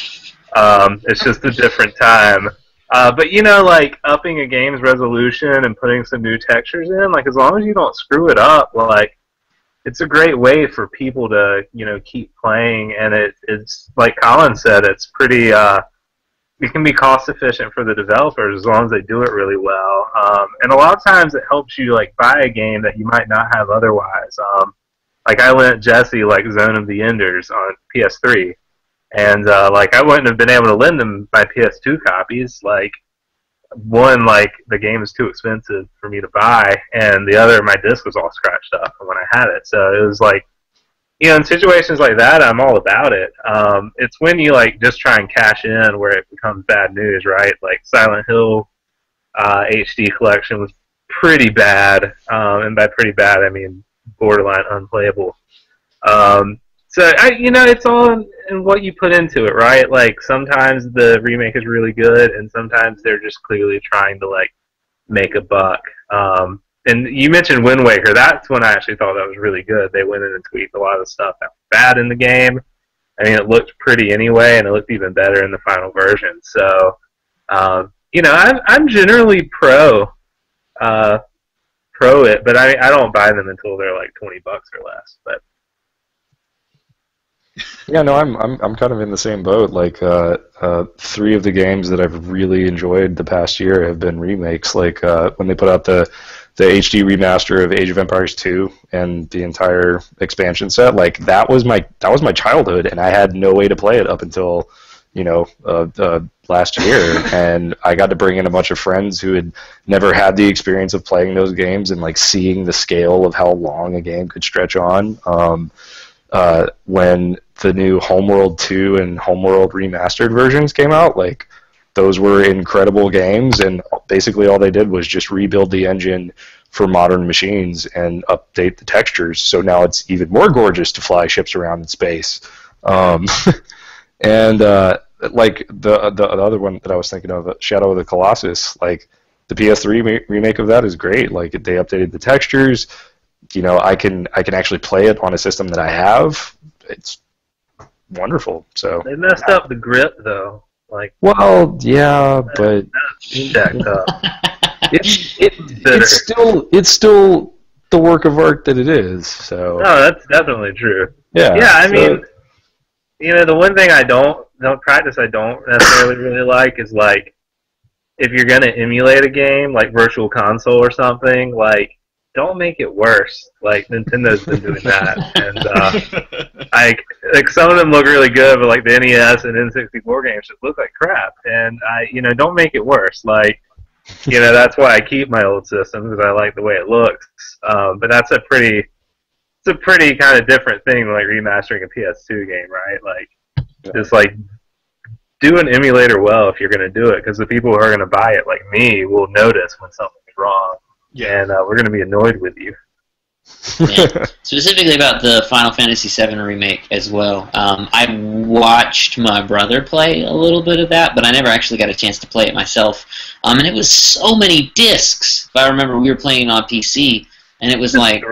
It's just a different time. But like upping a game's resolution and putting some new textures in, like as long as you don't screw it up, like. It's a great way for people to, keep playing, and it's like Colin said, it's pretty. It can be cost efficient for the developers as long as they do it really well. And a lot of times it helps you like buy a game that you might not have otherwise. Like I lent Jesse like Zone of the Enders on PS3, and like I wouldn't have been able to lend him my PS2 copies. Like one, like the game is too expensive for me to buy, and the other, my disc was all scratched up when I had it. So it was like, in situations like that, I'm all about it. It's when you like just try and cash in where it becomes bad news, right? Like Silent Hill HD collection was pretty bad, and by pretty bad I mean borderline unplayable. So it's all in what you put into it, right? Like sometimes the remake is really good, and sometimes they're just clearly trying to like make a buck. And you mentioned Wind Waker. That's when I actually thought that was really good. They went in and tweaked a lot of the stuff that was bad in the game. I mean, it looked pretty anyway, and it looked even better in the final version. So, I'm generally pro it, but I don't buy them until they're like $20 or less. But yeah, no, I'm kind of in the same boat. Like, 3 of the games that I've really enjoyed the past year have been remakes. Like when they put out the HD remaster of Age of Empires 2 and the entire expansion set. Like that was my childhood, and I had no way to play it up until last year, and I got to bring in a bunch of friends who had never had the experience of playing those games and like seeing the scale of how long a game could stretch on. When the new Homeworld 2 and Homeworld Remastered versions came out, like those were incredible games, and basically all they did was just rebuild the engine for modern machines and update the textures, so now it's even more gorgeous to fly ships around in space. And like the other one that I was thinking of, Shadow of the Colossus, like the PS3 remake of that is great. Like they updated the textures. I can actually play it on a system that I have. It's wonderful. So they messed up the grip though. Like, well, yeah, but jacked up. it's still the work of art that it is. So no, that's definitely true. Yeah. Yeah, I mean, the one thing I don't necessarily really like is like if you're gonna emulate a game like Virtual Console or something, like don't make it worse. Like Nintendo's been doing that, and like some of them look really good, but like the NES and N64 games just look like crap. And don't make it worse. Like, that's why I keep my old system because I like the way it looks. But that's a pretty kind of different thing than like remastering a PS2 game, right? Like, just like do an emulator well if you're gonna do it, because the people who are gonna buy it, like me, will notice when something's wrong. Yeah, and we're going to be annoyed with you. Yeah. Specifically about the Final Fantasy VII remake as well. I watched my brother play a little bit of that, but I never actually got a chance to play it myself. And it was so many discs. If I remember, we were playing on PC, and it was like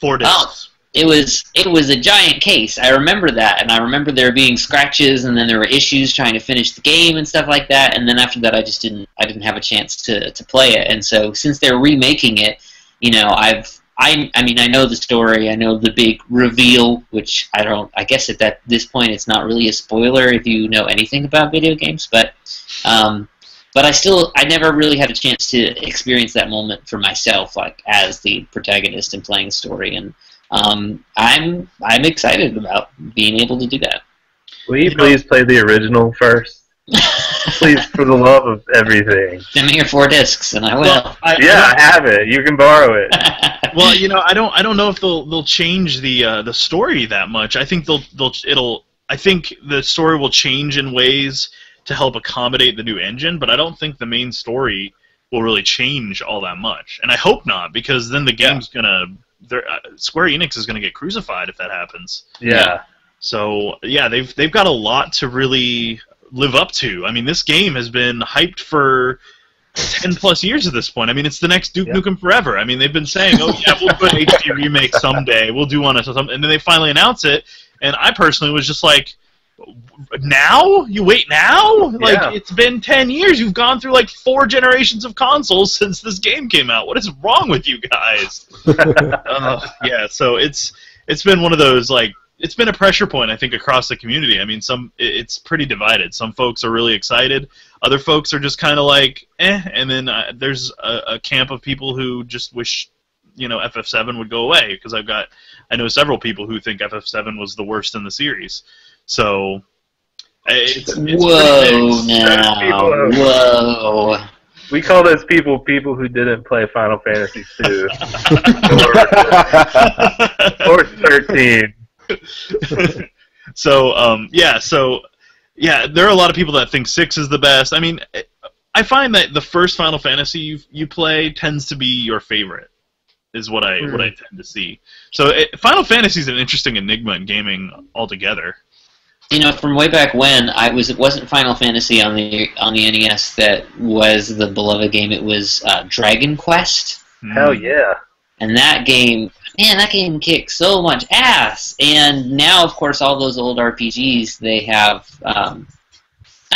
4 discs. It was a giant case. I remember that, and I remember there being scratches, and then there were issues trying to finish the game and stuff like that. And then after that, I didn't have a chance to play it. And so since they're remaking it, I know the story. I know the big reveal, which I guess at this point it's not really a spoiler if you know anything about video games. But I never really had a chance to experience that moment for myself, like as the protagonist and playing the story. And I'm excited about being able to do that. Will you please play the original first? Please, for the love of everything. Send me your 4 discs, and I will. Well, I have it. You can borrow it. well, I don't know if they'll change the story that much. I think I think the story will change in ways to help accommodate the new engine, but I don't think the main story will really change all that much. And I hope not, because then the game's gonna Square Enix is gonna get crucified if that happens. Yeah. So yeah, they've got a lot to really live up to. I mean, this game has been hyped for 10 plus years at this point. I mean, it's the next Duke Nukem Forever. I mean, they've been saying, oh yeah, we'll do an HD remake someday. We'll do one or something, and then they finally announce it. And I personally was just like, now? You wait now? Like, it's been 10 years. You've gone through like 4 generations of consoles since this game came out. What is wrong with you guys? Yeah, so it's been one of those, like, it's been a pressure point, I think, across the community. I mean, it's pretty divided. Some folks are really excited. Other folks are just kind of like, eh. And then there's a camp of people who just wish, FF7 would go away, because I know several people who think FF7 was the worst in the series. So it's whoa, now, whoa. We call those people who didn't play Final Fantasy II or 13. So there are a lot of people that think 6 is the best. I mean, I find that the first Final Fantasy you play tends to be your favorite, is what I tend to see. So Final Fantasy is an interesting enigma in gaming altogether. From way back when, it wasn't Final Fantasy on the NES that was the beloved game. It was Dragon Quest. Hell yeah! And that game, man, that game kicks so much ass. And now, of course, all those old RPGs, they have, I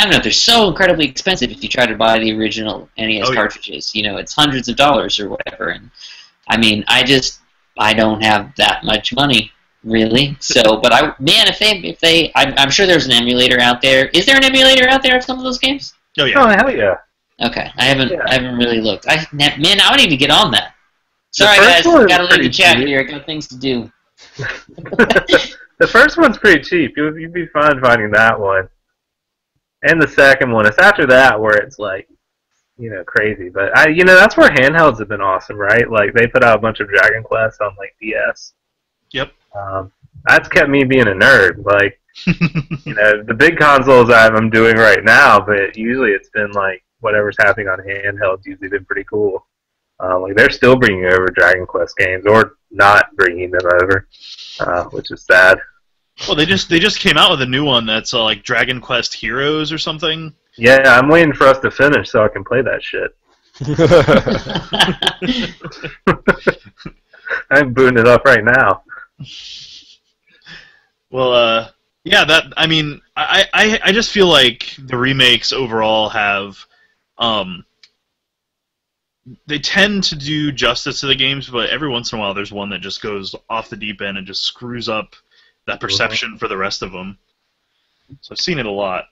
don't know, they're so incredibly expensive if you try to buy the original NES cartridges. It's hundreds of dollars or whatever. And I mean, I don't have that much money, really. So, but if they, I'm sure there's an emulator out there. Is there an emulator out there of some of those games? Oh yeah. Oh hell yeah. Okay, I haven't really looked. I need to get on that. Sorry guys, gotta leave the chat here. I got things to do. The first one's pretty cheap. You'd be fine finding that one. And the second one. It's after that where it's like, crazy. But that's where handhelds have been awesome, right? Like they put out a bunch of Dragon Quest on like DS. Yep. That's kept me being a nerd. Like, the big consoles I'm doing right now, but usually it's been like whatever's happening on handhelds usually been pretty cool. Like they're still bringing over Dragon Quest games, or not bringing them over, which is sad. Well, they just came out with a new one that's like Dragon Quest Heroes or something. Yeah, I'm waiting for us to finish so I can play that shit. I'm booting it up right now. Well, I mean, I just feel like the remakes overall have, they tend to do justice to the games, but every once in a while there's one that just goes off the deep end and just screws up that perception for the rest of them. So I've seen it a lot.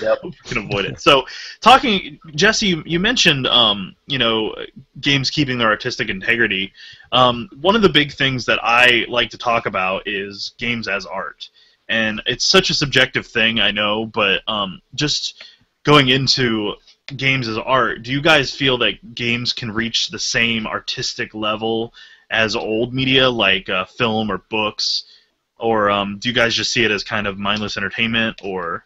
Yep. Hope you can avoid it. So, Jesse, you mentioned, games keeping their artistic integrity. One of the big things that I like to talk about is games as art. And it's such a subjective thing, I know, but just going into games as art, do you guys feel that games can reach the same artistic level as old media, like film or books? Or do you guys just see it as kind of mindless entertainment, or...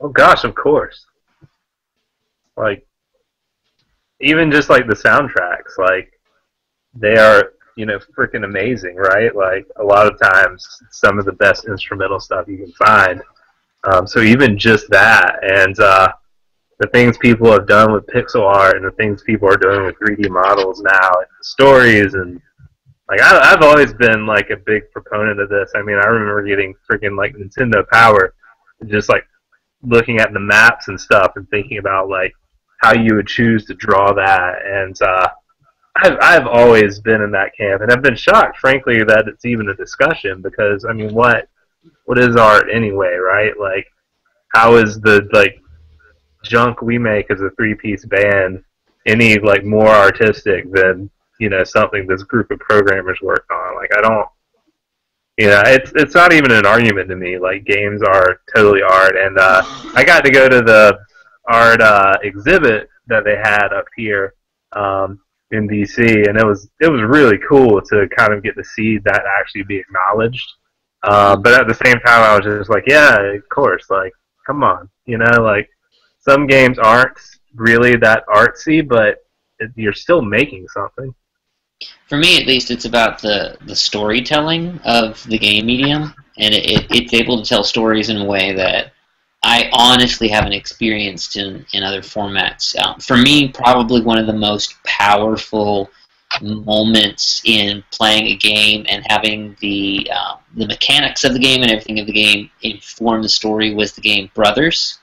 Oh gosh, of course. Like, even just like the soundtracks, like, they are, freaking amazing, right? Like, a lot of times, some of the best instrumental stuff you can find. So even just that, and the things people have done with pixel art, and the things people are doing with 3D models now, and the stories, and like, I've always been like a big proponent of this. I mean, I remember getting freaking like Nintendo Power, just like looking at the maps and stuff and thinking about like how you would choose to draw that, and I've always been in that camp, and I've been shocked, frankly, that it's even a discussion, because I mean, what is art anyway, right? Like, how is the like junk we make as a 3-piece band any like more artistic than something this group of programmers worked on. Like, I don't, it's not even an argument to me. Like, games are totally art, and I got to go to the art exhibit that they had up here in DC, and it was really cool to kind of get to see that actually be acknowledged. But at the same time, I was just like, yeah, of course, like, come on, like, some games aren't really that artsy, but you're still making something. For me, at least, it's about the storytelling of the game medium, and it's able to tell stories in a way that I honestly haven't experienced in other formats. For me, probably one of the most powerful moments in playing a game and having the mechanics of the game and everything of the game inform the story was the game Brothers,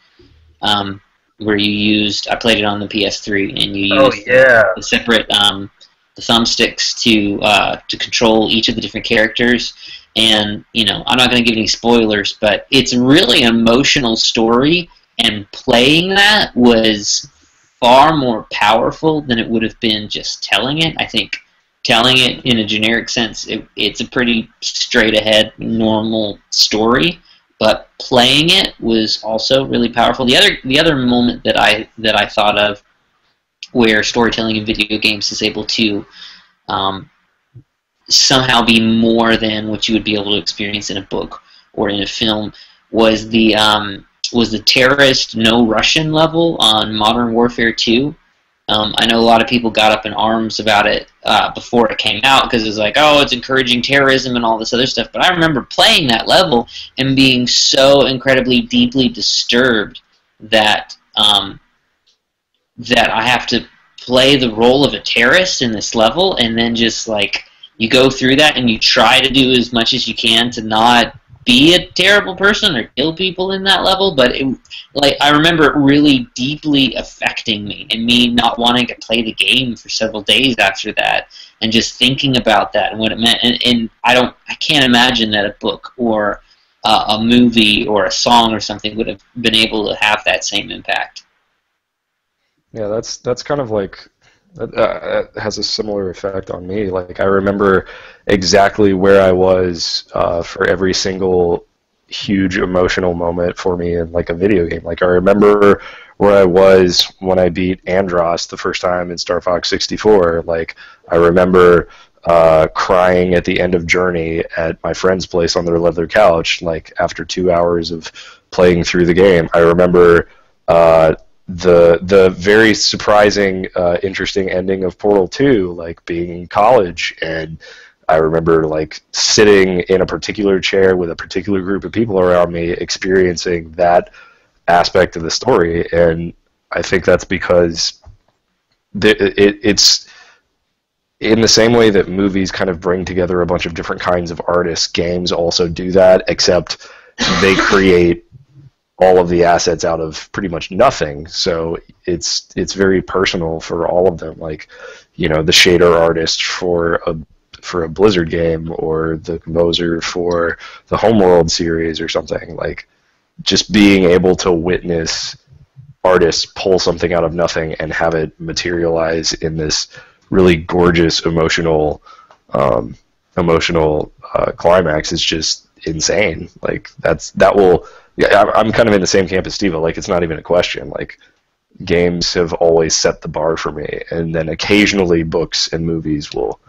where you used, I played it on the PS3, and you used the separate the thumbsticks to control each of the different characters. And, I'm not going to give any spoilers, but it's a really emotional story, and playing that was far more powerful than it would have been just telling it. I think telling it in a generic sense, it's a pretty straight-ahead, normal story, but playing it was also really powerful. The other moment that I thought of where storytelling in video games is able to somehow be more than what you would be able to experience in a book or in a film was the terrorist No Russian level on Modern Warfare 2. I know a lot of people got up in arms about it before it came out because it was like, oh, it's encouraging terrorism and all this other stuff. But I remember playing that level and being so incredibly deeply disturbed that that I have to play the role of a terrorist in this level, and then just like you go through that and you try to do as much as you can to not be a terrible person or kill people in that level, but I remember it really deeply affecting me and me not wanting to play the game for several days after that, and just thinking about that and what it meant. And I can't imagine that a book or a movie or a song or something would have been able to have that same impact. Yeah, that's kind of like that has a similar effect on me. Like, I remember exactly where I was for every single huge emotional moment for me in like a video game. Like, I remember where I was when I beat Andros the first time in Star Fox 64. Like, I remember crying at the end of Journey at my friend's place on their leather couch, like after 2 hours of playing through the game. I remember the very surprising, interesting ending of Portal 2, like being in college, and I remember like sitting in a particular chair with a particular group of people around me, experiencing that aspect of the story. And I think that's because it's in the same way that movies kind of bring together a bunch of different kinds of artists, games also do that, except they create all of the assets out of pretty much nothing. So it's very personal for all of them. Like, the shader artist for a Blizzard game, or the composer for the Homeworld series or something. Like, just being able to witness artists pull something out of nothing and have it materialize in this really gorgeous emotional climax is just insane. Like, I'm kind of in the same camp as Steve. Like, it's not even a question. Like, games have always set the bar for me, and then occasionally books and movies will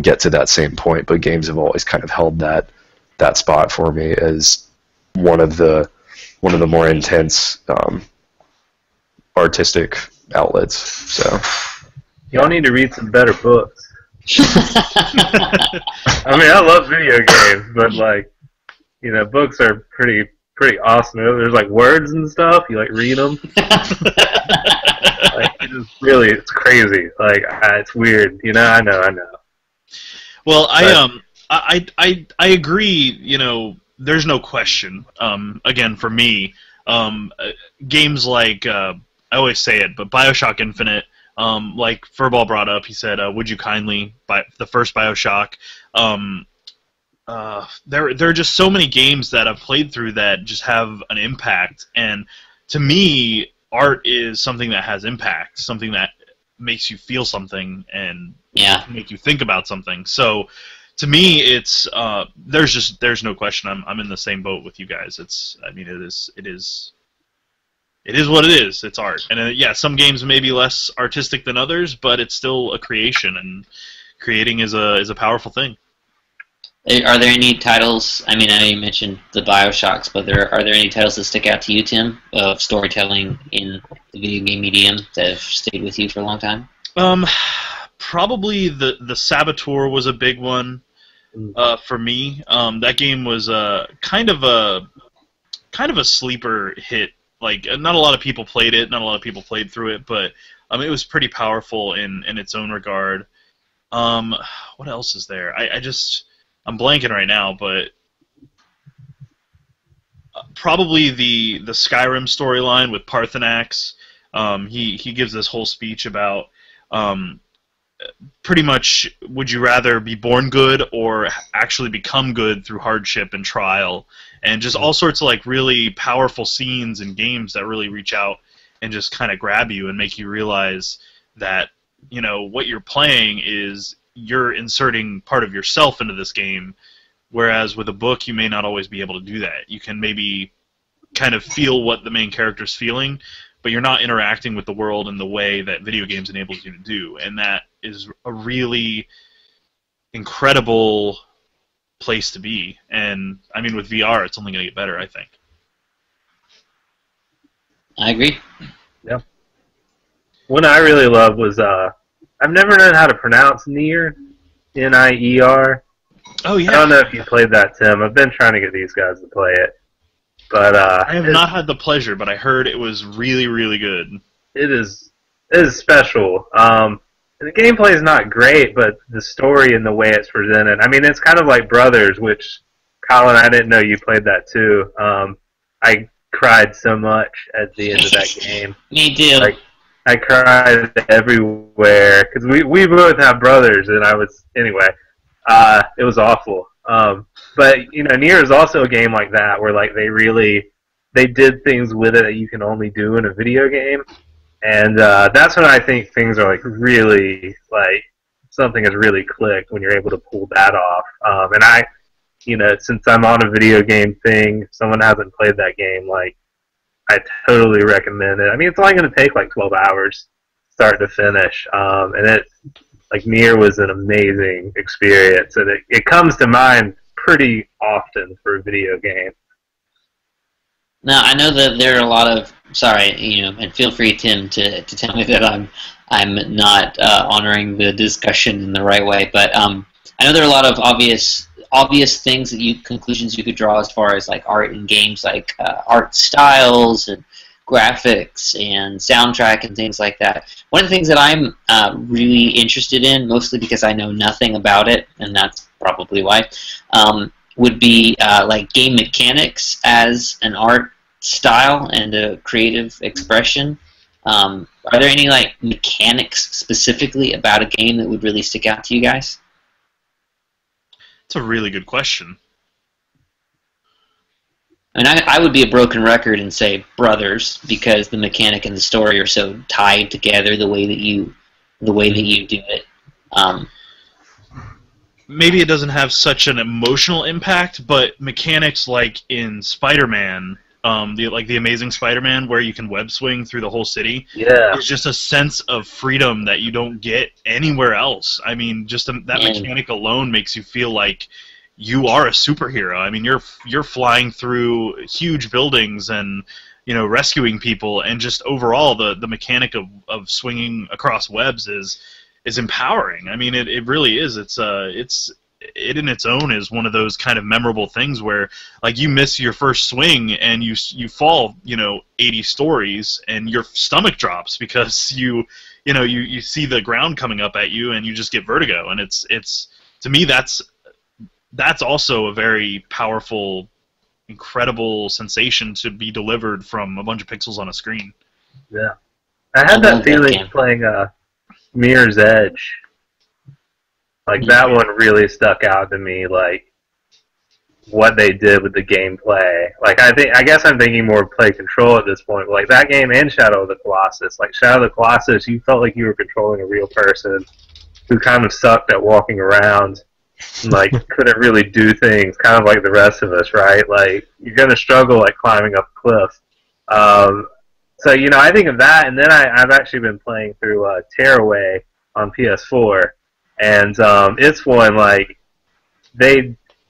get to that same point. But games have always kind of held that spot for me as one of the more intense artistic outlets. So y'all need to read some better books. I mean, I love video games, but like, books are pretty awesome. There's like words and stuff. You like read them. Like, it's crazy. Like, it's weird. I know. Well, I agree. There's no question. Again, for me, games like I always say it, but BioShock Infinite. Like Furball brought up, he said, "Would you kindly?" By the first BioShock. There are just so many games that I've played through that just have an impact, and to me, art is something that has impact, something that makes you feel something and Yeah. make you think about something. So to me, it's there's no question. I'm in the same boat with you guys. It is what it is. It's art, and yeah, some games may be less artistic than others, but it's still a creation, and creating is a powerful thing. Are there any titles? I mean, I know you mentioned the Bioshocks, but are there any titles that stick out to you, Tim, of storytelling in the video game medium that have stayed with you for a long time? Probably the Saboteur was a big one for me. That game was kind of a sleeper hit. Like, not a lot of people played it, not a lot of people played through it, but it was pretty powerful in its own regard. What else is there? I'm blanking right now, but probably the Skyrim storyline with Parthenax. He gives this whole speech about pretty much, would you rather be born good or actually become good through hardship and trial, and just all sorts of like really powerful scenes and games that really reach out and just kind of grab you and make you realize that, you know, what you're playing is you're inserting part of yourself into this game, whereas with a book you may not always be able to do that. You can maybe kind of feel what the main character's feeling, but you're not interacting with the world in the way that video games enables you to do, and that is a really incredible place to be. And I mean, with VR, it's only going to get better, I think. I agree. Yeah. One I really love was I've never known how to pronounce Nier, N-I-E-R. Oh yeah. I don't know if you played that, Tim. I've been trying to get these guys to play it, but I have not had the pleasure, but I heard it was really, really good. It is special. The gameplay is not great, but the story and the way it's presented. I mean, it's kind of like Brothers, which, Colin, I didn't know you played that too. I cried so much at the end of that game. Me too. Like, I cried everywhere because we both have brothers, and anyway. It was awful. But you know, Nier is also a game like that where like they did things with it that you can only do in a video game. And that's when I think things are like really, like, something has really clicked when you're able to pull that off. And you know, since I'm on a video game thing, if someone hasn't played that game, like, I totally recommend it. I mean, it's only going to take like 12 hours, start to finish. And like, Nier was an amazing experience, and it comes to mind pretty often for a video game. Now, I know that there are a lot of, and feel free, Tim, to tell me that I'm not honoring the discussion in the right way, but I know there are a lot of obvious things conclusions you could draw as far as like art in games, like art styles and graphics and soundtrack and things like that. One of the things that I'm really interested in, mostly because I know nothing about it, and that's probably why, would be like game mechanics as an art style and a creative expression. Are there any like mechanics specifically about a game that would really stick out to you guys? It's a really good question. And I would be a broken record and say Brothers, because the mechanic and the story are so tied together the way that you do it. Maybe it doesn't have such an emotional impact, but mechanics like in Spider-Man, the Amazing Spider-Man, where you can web swing through the whole city, is just a sense of freedom that you don't get anywhere else. I mean, just that mechanic alone makes you feel like you are a superhero. I mean, you're flying through huge buildings and, you know, rescuing people, and just overall the mechanic of swinging across webs is empowering. I mean, it really is. It in its own is one of those kind of memorable things where, like, you miss your first swing and you fall, 80 stories and your stomach drops because you see the ground coming up at you and you just get vertigo. And it's to me that's also a very powerful, incredible sensation to be delivered from a bunch of pixels on a screen. Yeah, I had that feeling playing Mirror's Edge. Like, that one really stuck out to me. Like, what they did with the gameplay. Like I guess I'm thinking more play control at this point. But like that game and Shadow of the Colossus. Like Shadow of the Colossus, you felt like you were controlling a real person who kind of sucked at walking around and like couldn't really do things, kind of like the rest of us, right? Like you're gonna struggle like climbing up a cliff. So you know, I think of that, and then I've actually been playing through Tearaway on PS4, and it's one like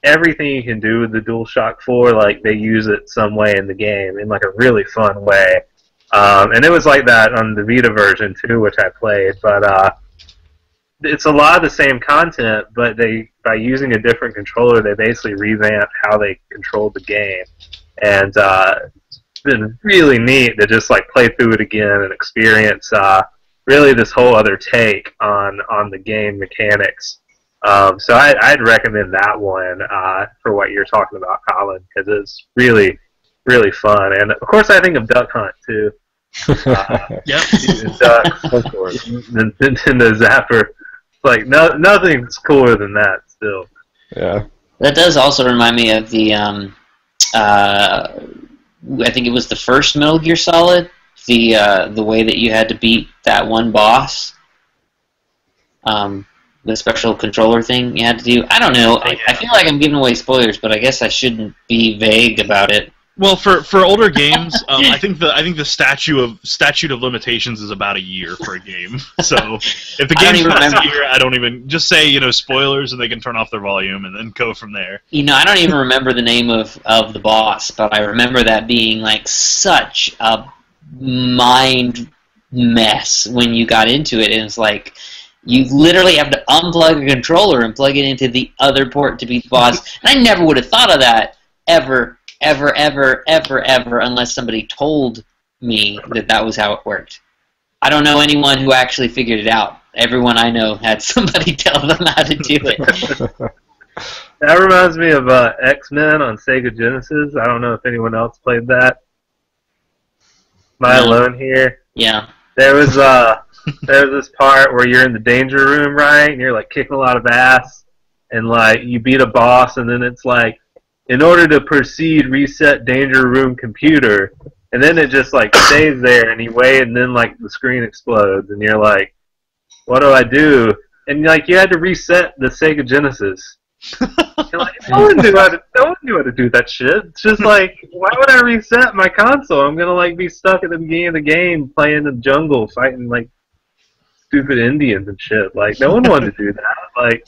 everything you can do with the DualShock 4, like they use it some way in the game in like a really fun way. And it was like that on the Vita version too, which I played. But it's a lot of the same content, but by using a different controller, they basically revamped how they controlled the game. And it's been really neat to just like play through it again and experience really this whole other take on the game mechanics. So I'd recommend that one for what you're talking about, Colin, because it's really, really fun. And of course, I think of Duck Hunt too. Yep. Duck, of course. Nintendo Zapper. Like nothing's cooler than that. Still. Yeah. That does also remind me of the I think it was the first Metal Gear Solid. The way that you had to beat that one boss. The special controller thing you had to do. I don't know. I feel like I'm giving away spoilers, but I guess I shouldn't be vague about it. Well, for older games, I think the statute of limitations is about a year for a game. So if the game's past a year, I don't even just say spoilers, and they can turn off their volume and then go from there. I don't even remember the name of the boss, but I remember that being like such a mind mess when you got into it. And it's like you literally have to unplug a controller and plug it into the other port to beat the boss. And I never would have thought of that ever, unless somebody told me that was how it worked. I don't know anyone who actually figured it out. Everyone I know had somebody tell them how to do it. That reminds me of X-Men on Sega Genesis. I don't know if anyone else played that. Am I alone here? Yeah. There was this part where you're in the danger room, right? And you're like kicking a lot of ass, and like you beat a boss, and then it's like, in order to proceed, reset danger room computer, and then it just like stays there, and you wait, and then like the screen explodes, and you're like, what do I do? And like you had to reset the Sega Genesis. You're like, no one knew how to do that shit. It's just like, why would I reset my console? I'm gonna like be stuck at the beginning of the game playing in the jungle, fighting like stupid Indians and shit. Like, no one wanted to do that. Like,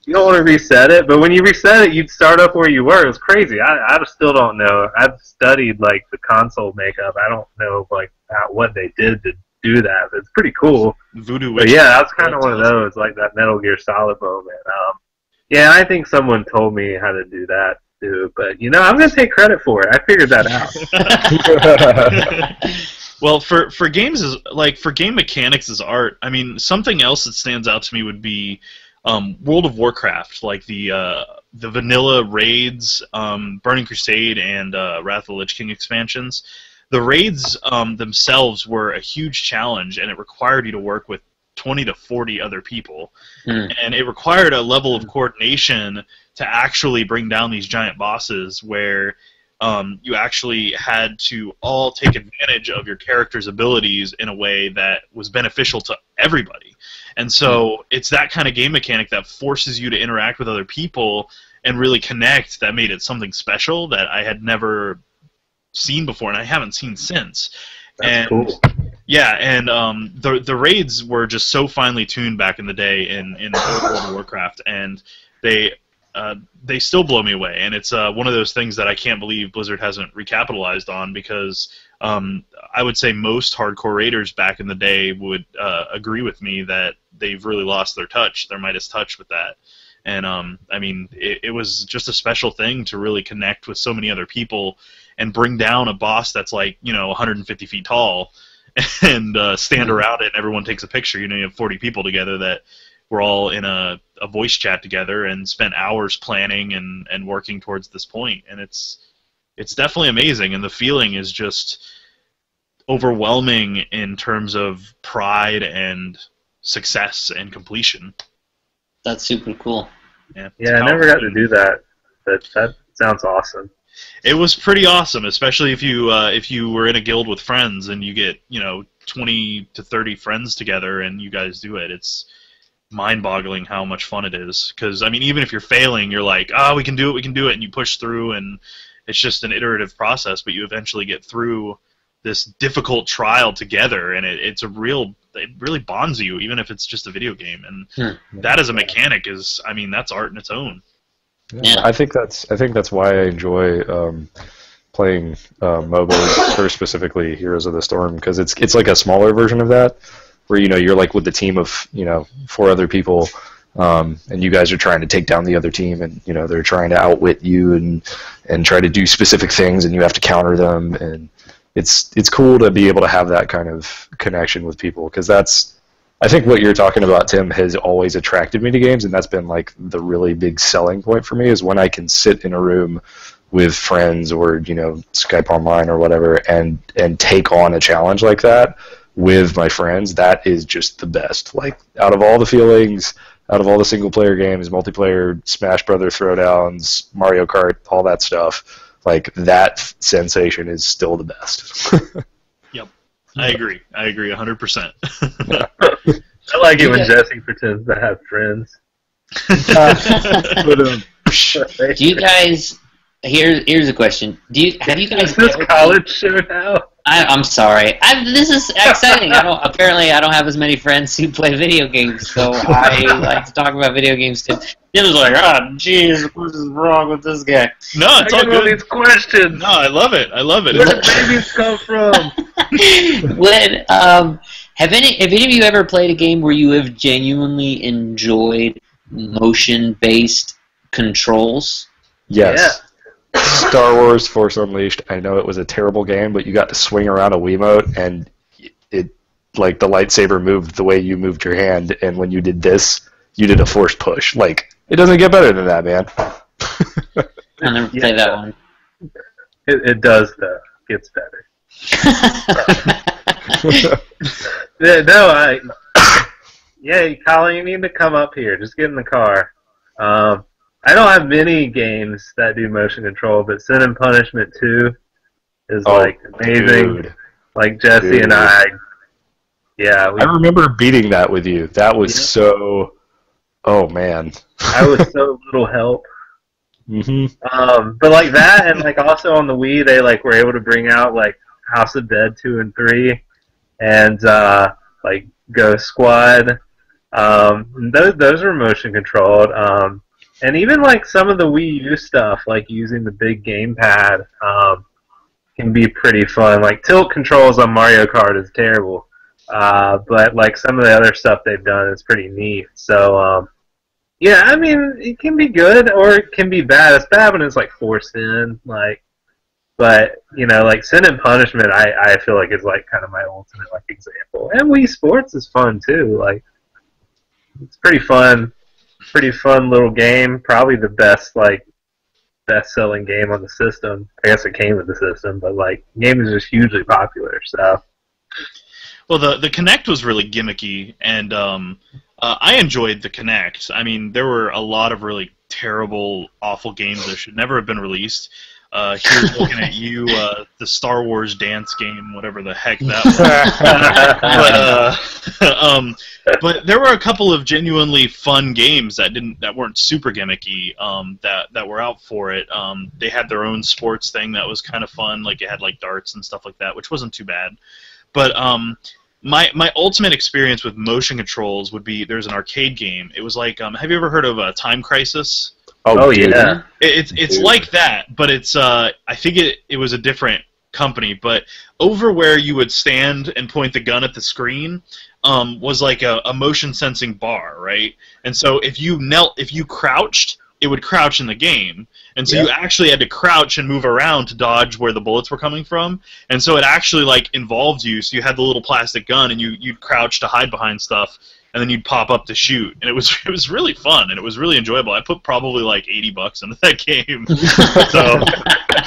you don't want to reset it, but when you reset it, you'd start up where you were. It was crazy. I still don't know. I've studied like the console makeup. I don't know like what they did to do that. But it's pretty cool. Voodoo Witch. But yeah, that's kind of one of those, like that Metal Gear Solid moment. Yeah, I think someone told me how to do that too. But I'm gonna take credit for it. I figured that out. Well, for games for game mechanics as art, I mean, something else that stands out to me would be World of Warcraft, like the vanilla raids, Burning Crusade, and Wrath of the Lich King expansions. The raids themselves were a huge challenge, and it required you to work with 20 to 40 other people. And it required a level of coordination to actually bring down these giant bosses where you actually had to all take advantage of your character's abilities in a way that was beneficial to everybody. And so it's that kind of game mechanic that forces you to interact with other people and really connect, that made it something special that I had never seen before, and I haven't seen since. That's cool. Yeah, and the raids were just so finely tuned back in the day in World of Warcraft, and they still blow me away. And it's one of those things that I can't believe Blizzard hasn't recapitalized on, because I would say most hardcore raiders back in the day would agree with me that they've really lost their Midas touch with that. And I mean, it was just a special thing to really connect with so many other people and bring down a boss that's like 150 feet tall and stand around it and everyone takes a picture. You have 40 people together that were all in a voice chat together and spent hours planning and working towards this point. And it's definitely amazing, and the feeling is just overwhelming in terms of pride and success and completion. That's super cool. Yeah, I never got to do that. That sounds awesome. It was pretty awesome, especially if you were in a guild with friends and you get 20 to 30 friends together and you guys do it. It's mind-boggling how much fun it is. Because I mean, even if you're failing, you're like, oh, we can do it, and you push through, and it's just an iterative process. But you eventually get through this difficult trial together, and it really bonds you, even if it's just a video game. And that as a mechanic that's art in its own. Yeah. I think that's why I enjoy playing MOBAs, or specifically Heroes of the Storm, because it's like a smaller version of that, where you're like with the team of 4 other people, and you guys are trying to take down the other team, and they're trying to outwit you and try to do specific things, and you have to counter them, and it's cool to be able to have that kind of connection with people, because I think what you're talking about, Tim, has always attracted me to games, and that's been like the really big selling point for me, is when I can sit in a room with friends or Skype online or whatever and take on a challenge like that with my friends. That is just the best. Like, out of all the feelings, out of all the single player games, multiplayer, Smash Brothers Throwdowns, Mario Kart, all that stuff, like, that sensation is still the best. Yep, I agree 100%. Yeah. I like it when Jesse pretends to have friends. Do you guys? Here's a question. Have you guys? Is this college show now? I'm sorry. This is exciting. Apparently, I don't have as many friends who play video games, so I like to talk about video games too. Jim's like, jeez, what is wrong with this guy? No, it's all good. These questions. No, I love it. Where did babies come from? Have any of you ever played a game where you have genuinely enjoyed motion-based controls? Yes. Yeah. Star Wars Force Unleashed. I know it was a terrible game, but you got to swing around a Wiimote, and it, like, the lightsaber moved the way you moved your hand, and when you did this, you did a force push. Like, it doesn't get better than that, man. I never played that one. It does, though. It gets better. Colin, you need to come up here. Just get in the car. I don't have many games that do motion control, but Sin and Punishment 2 is amazing. Dude. Like Jesse and I, I remember beating that with you. That was so. Oh man. I was so little help. Mm-hmm. But like that, and like also on the Wii, they like were able to bring out like House of Dead 2 and 3, and like Ghost Squad. Those are motion controlled. And even like some of the Wii U stuff, like using the big gamepad, can be pretty fun. Like tilt controls on Mario Kart is terrible, but like some of the other stuff they've done is pretty neat. So I mean, it can be good or it can be bad. It's bad when it's like forced in, like. But like Sin and Punishment, I feel like is like kind of my ultimate like example. And Wii Sports is fun too. Like, it's pretty fun little game. Probably the best-selling game on the system. I guess it came with the system, but like, the game is just hugely popular. So, well, the Kinect was really gimmicky, and I enjoyed the Kinect. I mean, there were a lot of really terrible, awful games that should never have been released. Here's looking at you, the Star Wars dance game, whatever the heck that was. But there were a couple of genuinely fun games that weren't super gimmicky, that were out for it. They had their own sports thing that was kind of fun, like it had like darts and stuff like that, which wasn't too bad. But my ultimate experience with motion controls would be, there's an arcade game. It was like, have you ever heard of Time Crisis? Oh yeah. It's like that, but it's I think it was a different company, but over where you would stand and point the gun at the screen was like a motion sensing bar, right? And so if you crouched, it would crouch in the game. And so you actually had to crouch and move around to dodge where the bullets were coming from. And so it actually like involved you. So you had the little plastic gun and you'd crouch to hide behind stuff, and then you'd pop up to shoot. And it was really fun, and it was really enjoyable. I put probably like $80 into that game. So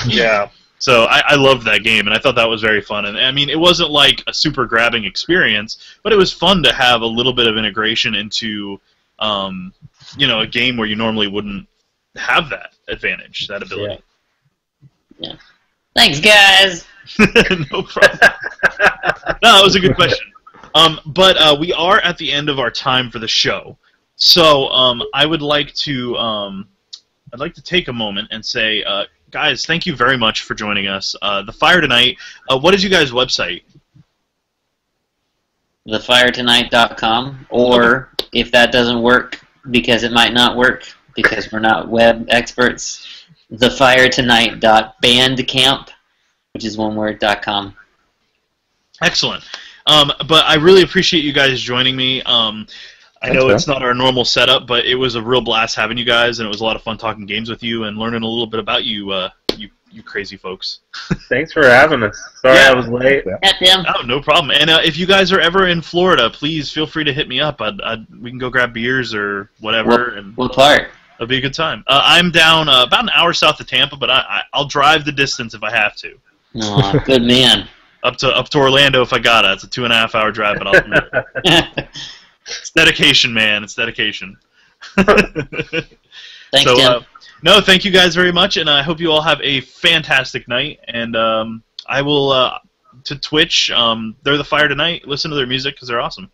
yeah. So I loved that game, and I thought that was very fun. And I mean, it wasn't like a super grabbing experience, but it was fun to have a little bit of integration into, a game where you normally wouldn't have that advantage, that ability. Yeah. Thanks, guys. No problem. No, that was a good question. But we are at the end of our time for the show, so I would like to I'd like to take a moment and say, guys, thank you very much for joining us. The Fire Tonight. What is you guys' website? Thefiretonight.com, or if that doesn't work, because it might not work, because we're not web experts, thefiretonight.bandcamp, which is one word, .com. Excellent. But I really appreciate you guys joining me. I know it's not our normal setup, but it was a real blast having you guys, and it was a lot of fun talking games with you and learning a little bit about you, you crazy folks. Thanks for having us. Sorry I was late. Oh, no problem. And if you guys are ever in Florida, please feel free to hit me up. We can go grab beers or whatever. What part? It'll be a good time. I'm down about an hour south of Tampa, but I'll drive the distance if I have to. Oh, good man. Up to Orlando if I gotta. It's a 2.5-hour drive, but I'll do it. It's dedication, man. It's dedication. Thanks, Tim. No, thank you guys very much, and I hope you all have a fantastic night. And I will to Twitch. They're the Fire Tonight. Listen to their music because they're awesome.